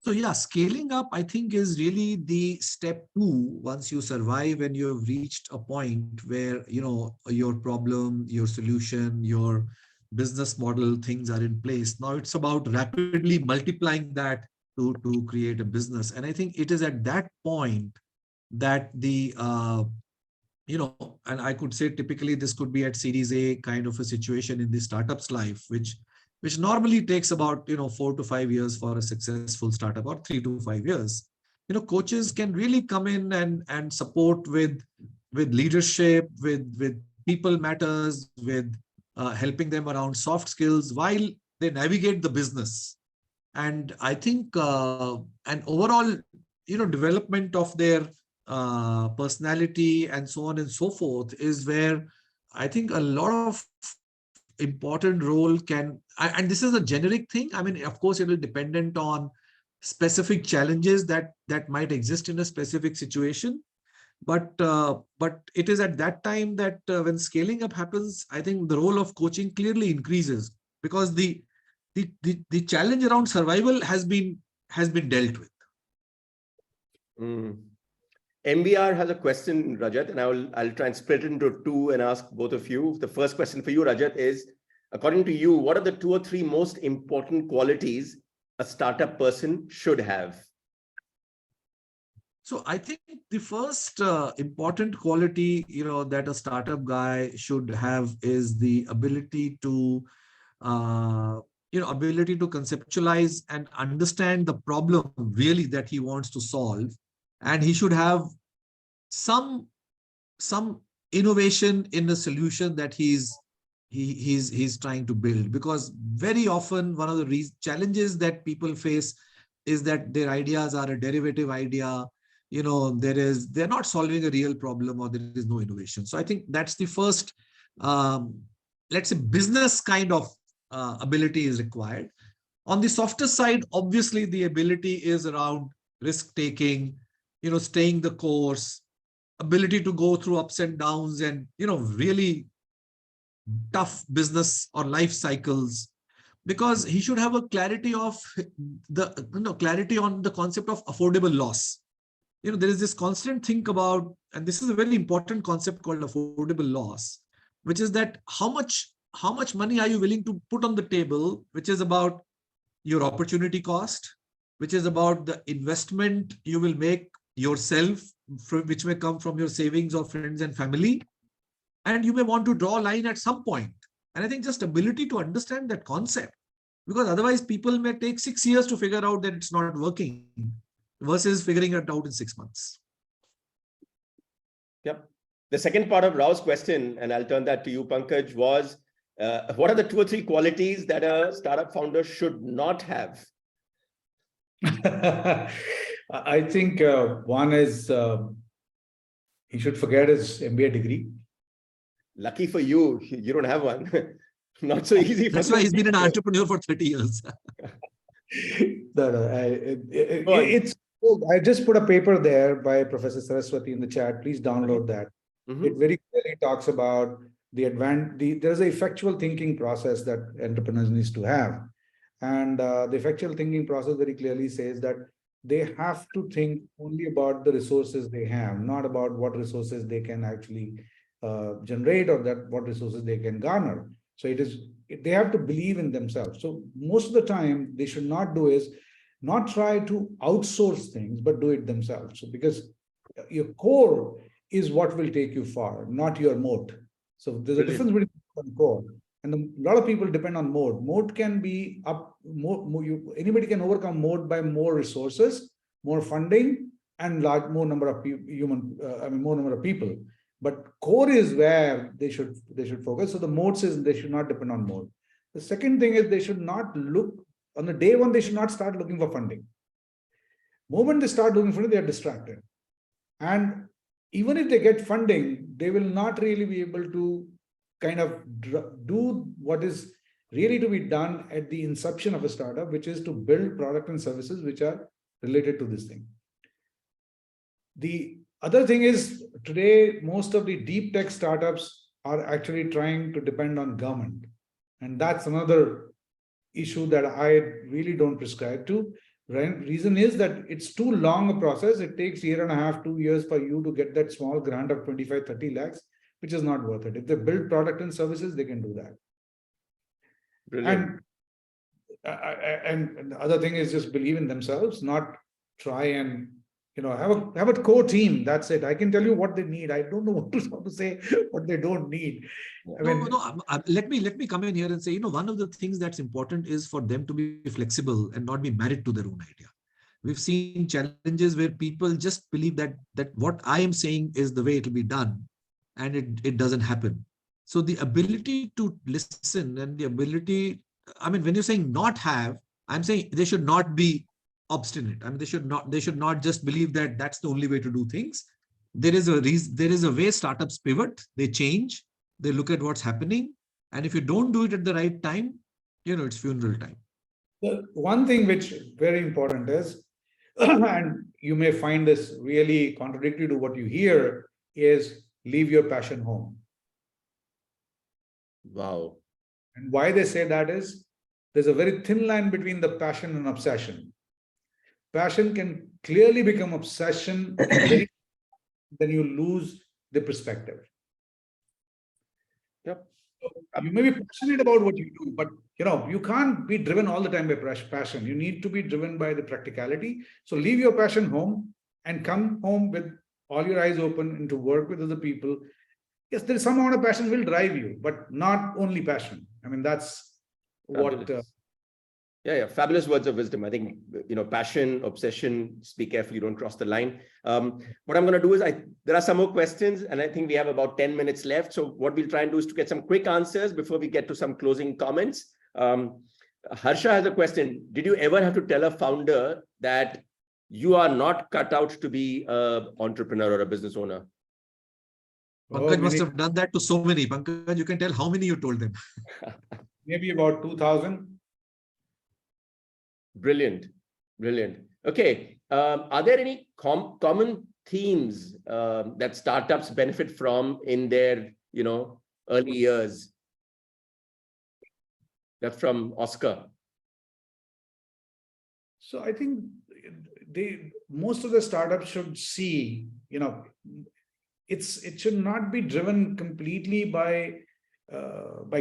So yeah, scaling up, I think, is really the step 2 once you survive and you've reached a point where, your problem, your solution, your business model, things are in place. Now it's about rapidly multiplying that to create a business. And I think it is at that point that the, and I could say typically this could be at Series A kind of a situation in the startup's life, which normally takes about 4 to 5 years for a successful startup, or 3 to 5 years. Coaches can really come in and support with leadership, with people matters, with helping them around soft skills while they navigate the business. And I think an overall development of their personality, and so on and so forth, is where I think a lot of important role and this is a generic thing. I mean, of course, it will dependent on specific challenges that might exist in a specific situation. But it is at that time that when scaling up happens, I think the role of coaching clearly increases, because the challenge around survival has been dealt with. MBR has a question, Rajat, and I'll try and split it into two and ask both of you. The first question for you, Rajat, is, according to you, what are the 2 or 3 most important qualities a startup person should have? So I think the first important quality, that a startup guy should have is the ability to, conceptualize and understand the problem really that he wants to solve, and he should have some innovation in the solution that he's trying to build. Because very often one of the challenges that people face is that their ideas are a derivative idea. They're not solving a real problem, or there is no innovation. So I think that's the first, let's say, business kind of ability is required. On the softer side, obviously, the ability is around risk taking, staying the course, ability to go through ups and downs and, really tough business or life cycles, because he should have a clarity of clarity on the concept of affordable loss. There is this constant think about, and this is a very important concept called affordable loss, which is that how much money are you willing to put on the table, which is about your opportunity cost, which is about the investment you will make yourself, which may come from your savings or friends and family. And you may want to draw a line at some point. And I think just ability to understand that concept, because otherwise people may take 6 years to figure out that it's not working versus figuring it out in 6 months. Yep. The second part of Rao's question, and I'll turn that to you, Pankaj, was what are the 2 or 3 qualities that a startup founder should not have? I think one is he should forget his MBA degree. Lucky for you, you don't have one. Not so easy. That's why he's been an entrepreneur for 30 years. It's. I just put a paper there by Professor Saraswati in the chat. Please download that. It very clearly talks about there's an effectual thinking process that entrepreneurs needs to have. And the effectual thinking process very clearly says that they have to think only about the resources they have, not about what resources they can actually generate, or what resources they can garner. So they have to believe in themselves. So most of the time they should not do is not try to outsource things, but do it themselves. So because your core is what will take you far, not your moat. So there's a difference between core. And a lot of people depend on moat. Moat can be anybody can overcome moat by more resources, more funding, and more number of people. But core is where they should focus. So the moats is they should not depend on moat. The second thing is they should not look on the day one. They should not start looking for funding. Moment they start looking for funding, they are distracted. And even if they get funding, they will not really be able to kind of do what is really to be done at the inception of a startup, which is to build product and services which are related to this thing. The other thing is today, most of the deep tech startups are actually trying to depend on government. And that's another issue that I really don't prescribe to. Reason is that it's too long a process. It takes 1.5 to 2 years for you to get that small grant of 25-30 lakhs, which is not worth it. If they build product and services, they can do that. Brilliant. And the other thing is just believe in themselves, not try and have a core team. That's it. I can tell you what they need. I don't know what to say what they don't need. Let me come in here and say, one of the things that's important is for them to be flexible and not be married to their own idea. We've seen challenges where people just believe that what I am saying is the way it will be done, and it doesn't happen. So the ability to listen and the ability, when you're saying not have, I'm saying they should not be obstinate. I mean, they should not just believe that that's the only way to do things. There is a way startups pivot, they change, they look at what's happening. And if you don't do it at the right time, it's funeral time. The one thing which is very important is, and you may find this really contradictory to what you hear, is leave your passion home. Wow. And why they say that is, there's a very thin line between the passion and obsession. Passion can clearly become obsession, and then you lose the perspective. Yep. You may be passionate about what you do, but you can't be driven all the time by passion. You need to be driven by the practicality. So leave your passion home and come home with all your eyes open and to work with other people. Yes, there is some amount of passion will drive you, but not only passion. I mean, that's what. Yeah, fabulous words of wisdom. I think, passion, obsession, speak carefully, don't cross the line. What I'm going to do is, there are some more questions, and I think we have about 10 minutes left. So what we'll try and do is to get some quick answers before we get to some closing comments. Harsha has a question. Did you ever have to tell a founder that you are not cut out to be an entrepreneur or a business owner? Pankaj must have done that to so many. Pankaj, you can tell how many you told them. Maybe about 2,000. Brilliant. Okay. Are there any common themes that startups benefit from in their, early years? That's from Oscar. So I think most of the startups should see, it should not be driven completely by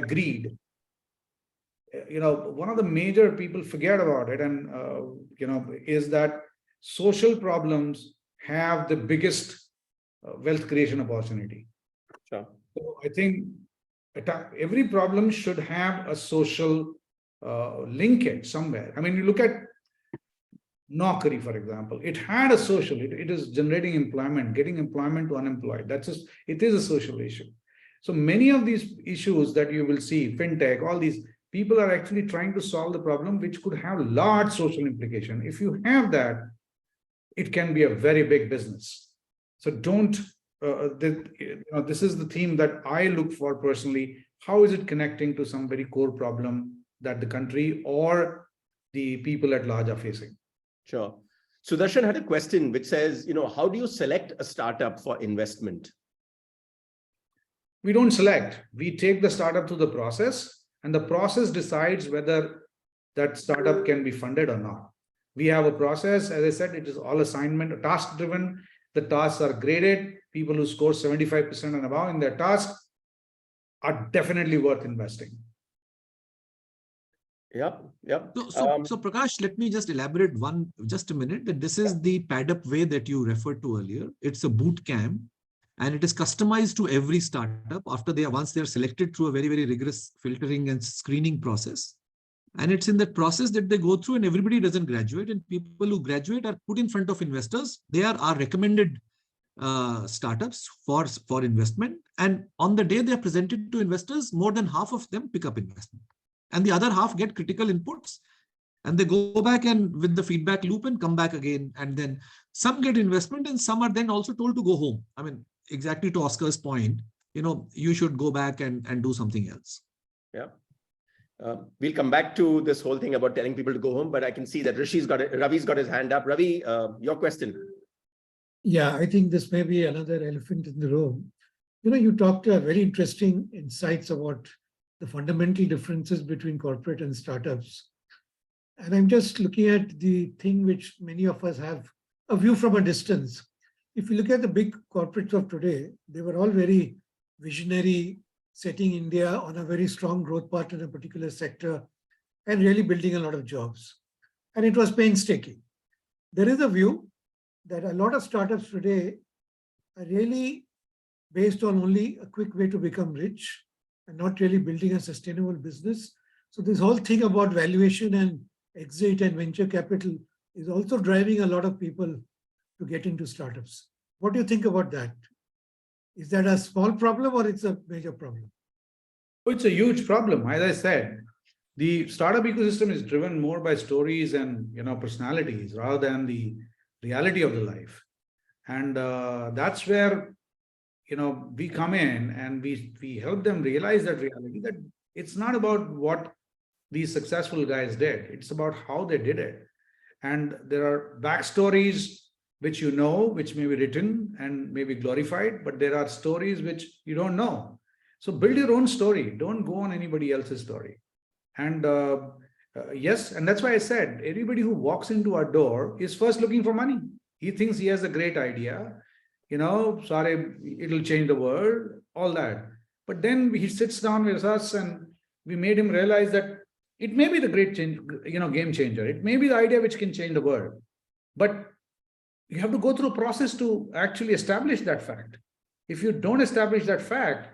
greed. One of the major people forget about it, and is that social problems have the biggest wealth creation opportunity. Sure. So I think every problem should have a social linkage somewhere. I mean, you look at Naukri, for example, it had a social, it is generating employment, getting employment to unemployed. It is a social issue. So many of these issues that you will see, fintech, all these, people are actually trying to solve the problem, which could have large social implication. If you have that, it can be a very big business. So this is the theme that I look for personally. How is it connecting to some very core problem that the country or the people at large are facing? Sure. Sudarshan had a question which says, how do you select a startup for investment? We don't select. We take the startup through the process, and the process decides whether that startup can be funded or not. We have a process, as I said, it is all assignment, task driven. The tasks are graded. People who score 75% and above in their task are definitely worth investing. Yep. So Prakash, let me just elaborate just a minute, that this is the pad-up way that you referred to earlier. It's a boot camp, and it is customized to every startup once they are selected through a very, very rigorous filtering and screening process. And it's in that process that they go through, and everybody doesn't graduate, and people who graduate are put in front of investors. They are our recommended startups for investment. And on the day they are presented to investors, more than half of them pick up investment. And the other half get critical inputs, and they go back and with the feedback loop and come back again. And then some get investment, and some are then also told to go home. I mean, exactly to Oscar's point, you should go back and do something else. Yeah. We'll come back to this whole thing about telling people to go home, but I can see that Ravi's got his hand up. Ravi, your question. Yeah, I think this may be another elephant in the room. You talked very interesting insights about the fundamental differences between corporate and startups. And I'm just looking at the thing which many of us have a view from a distance. If you look at the big corporates of today, they were all very visionary, setting India on a very strong growth path in a particular sector and really building a lot of jobs. And it was painstaking. There is a view that a lot of startups today are really based on only a quick way to become rich and not really building a sustainable business. So this whole thing about valuation and exit and venture capital is also driving a lot of people to get into startups. What do you think about that? Is that a small problem or it's a major problem? It's a huge problem. As I said, the startup ecosystem is driven more by stories and personalities rather than the reality of the life. And that's where we come in and we help them realize that reality, that it's not about what these successful guys did, it's about how they did it. And there are backstories which which may be written and may be glorified, but there are stories which you don't know. So build your own story, don't go on anybody else's story. And yes, and that's why I said everybody who walks into our door is first looking for money. He thinks he has a great idea, sorry, it'll change the world, all that. But then he sits down with us and we made him realize that it may be the great change, game changer. It may be the idea which can change the world. But you have to go through a process to actually establish that fact. If you don't establish that fact,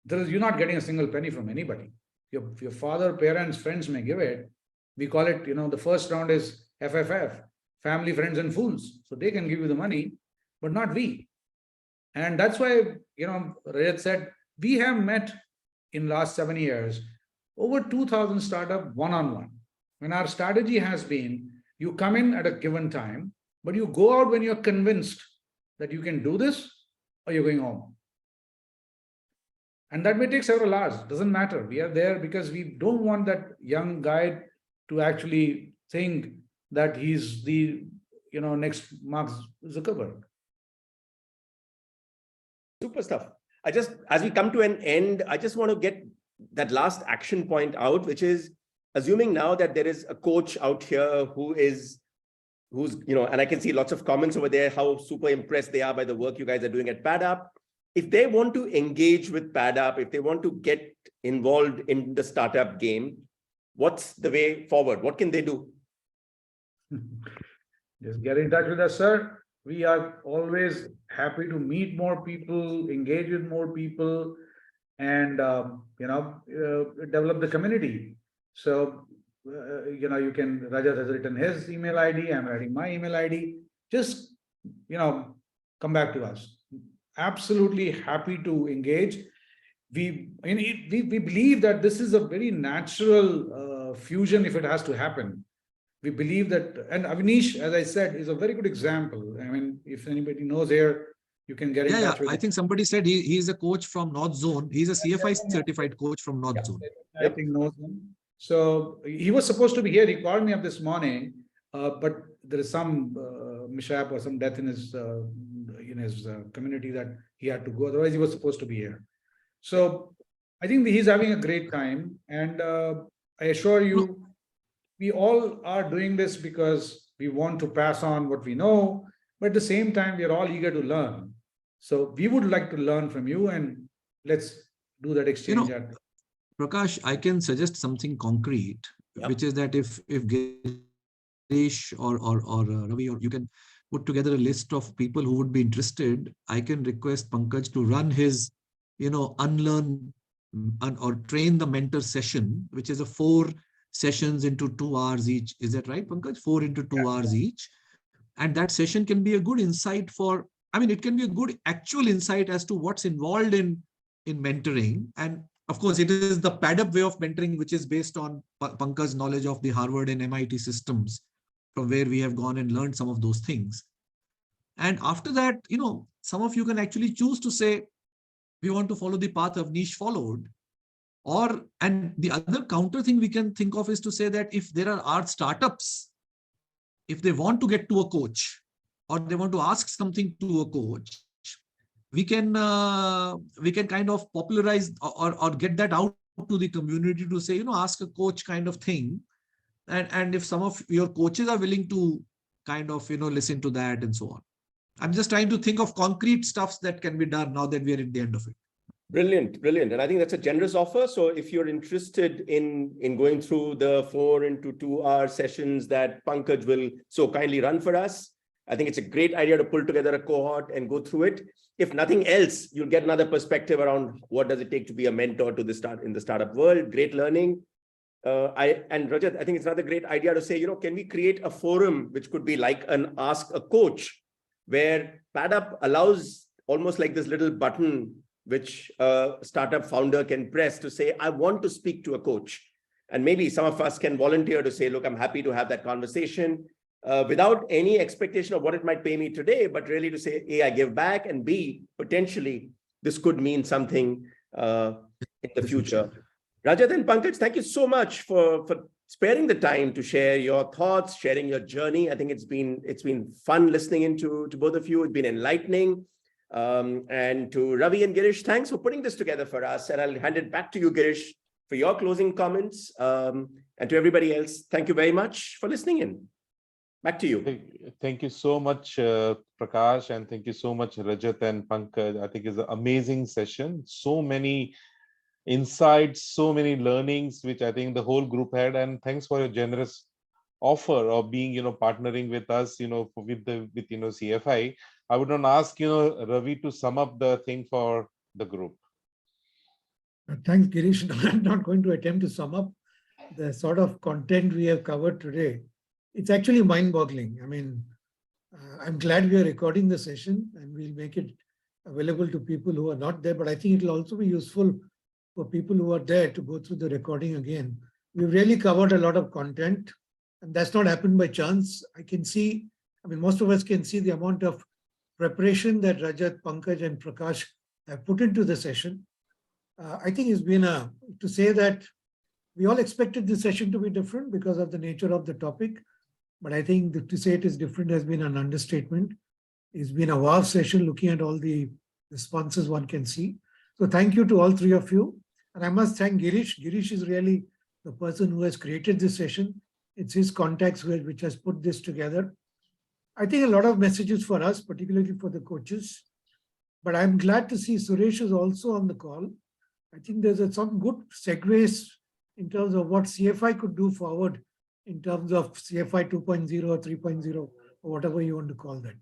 you're not getting a single penny from anybody. Your father, parents, friends may give it. We call it, the first round is FFF, family, friends, and fools. So they can give you the money, but not we. And that's why, Rajat said, we have met in last 7 years, over 2,000 startup one-on-one. When our strategy has been, you come in at a given time, but you go out when you're convinced that you can do this or you're going home. And that may take several hours, doesn't matter. We are there because we don't want that young guy to actually think that he's the, next Mark Zuckerberg. Super stuff. As we come to an end, I just want to get that last action point out, which is assuming now that there is a coach out here who's, and I can see lots of comments over there, how super impressed they are by the work you guys are doing at PadUp. If they want to engage with PadUp, if they want to get involved in the startup game, what's the way forward? What can they do? Just get in touch with us, sir. We are always happy to meet more people, engage with more people, and develop the community. So you can, Rajat has written his email ID, I'm writing my email ID. Just come back to us. Absolutely happy to engage. We believe that this is a very natural fusion if it has to happen. We believe that, and Avnish, as I said, is a very good example. I mean, if anybody knows here, you can get in touch with I think somebody said he's a coach from North Zone. He's a CFI certified coach from North Zone. I think knows him. So he was supposed to be here. He called me up this morning, but there is some mishap or some death in his community that he had to go. Otherwise, he was supposed to be here. So I think he's having a great time, and I assure you, we all are doing this because we want to pass on what we know, but at the same time, we are all eager to learn. So we would like to learn from you, and let's do that exchange. Prakash, I can suggest something concrete, which is that if Girish or Ravi, or you can put together a list of people who would be interested, I can request Pankaj to run his, unlearn or train the mentor session, which is a 4 sessions into 2 hours each. Is that right, Pankaj? 4 into 2 hours each. And that session can be a good insight it can be a good actual insight as to what's involved in mentoring. And of course, it is the PadUp way of mentoring, which is based on Pankaj's knowledge of the Harvard and MIT systems, from where we have gone and learned some of those things. And after that, some of you can actually choose to say, we want to follow the path Avnish followed. And the other counter thing we can think of is to say that if there are startups, if they want to get to a coach or they want to ask something to a coach, we can kind of popularize or get that out to the community to say, ask a coach kind of thing. And if some of your coaches are willing to kind of, listen to that and so on. I'm just trying to think of concrete stuffs that can be done now that we are at the end of it. Brilliant, brilliant. And I think that's a generous offer. So if you're interested in going through the 4 into 2 hour sessions that Pankaj will so kindly run for us, I think it's a great idea to pull together a cohort and go through it. If nothing else, you'll get another perspective around what does it take to be a mentor to in the startup world. Great learning. And Rajat, I think it's another great idea to say, can we create a forum which could be like an Ask a Coach, where PadUp allows almost like this little button which a startup founder can press to say, I want to speak to a coach. And maybe some of us can volunteer to say, look, I'm happy to have that conversation without any expectation of what it might pay me today, but really to say, A, I give back, and B, potentially this could mean something in the future. Rajat and Pankaj, thank you so much for sparing the time to share your thoughts, sharing your journey. I think it's been fun listening into both of you. It's been enlightening. And to Ravi and Girish, thanks for putting this together for us. And I'll hand it back to you, Girish, for your closing comments. And to everybody else, thank you very much for listening in. Back to you. Thank you so much, Prakash, and thank you so much, Rajat and Pankaj. I think it's an amazing session. So many insights, so many learnings, which I think the whole group had. And thanks for your generous offer of being, partnering with us, with CFI. I would not ask, Ravi to sum up the thing for the group. Thanks, Girish. I'm not going to attempt to sum up the sort of content we have covered today. It's actually mind-boggling. I mean, I'm glad we are recording the session and we'll make it available to people who are not there, but I think it'll also be useful for people who are there to go through the recording again. We've really covered a lot of content, and that's not happened by chance. Most of us can see the amount of preparation that Rajat, Pankaj, and Prakash have put into the session. I think it's been to say that we all expected this session to be different because of the nature of the topic. But I think to say it is different has been an understatement. It's been a wow session looking at all the responses one can see. So thank you to all three of you. And I must thank Girish. Girish is really the person who has created this session. It's his contacts which has put this together. I think a lot of messages for us, particularly for the coaches. But I'm glad to see Suresh is also on the call. I think there's some good segues in terms of what CFI could do forward in terms of CFI 2.0 or 3.0 or whatever you want to call that.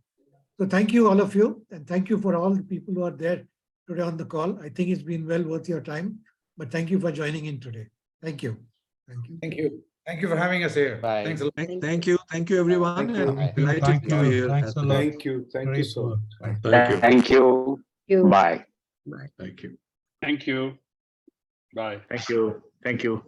So thank you all of you, and thank you for all the people who are there today on the call. I think it's been well worth your time, but thank you for joining in today. Thank you. Thank you. Thank you. Thank you for having us here. Bye. Thanks a lot. Thank you. Thank you, everyone. Thank you. And delighted to be here. Thanks a lot. Thank you. Thank you so much. Thank you. Thank you. Bye. Thank you. Thank you. Bye. Thank you. Thank you.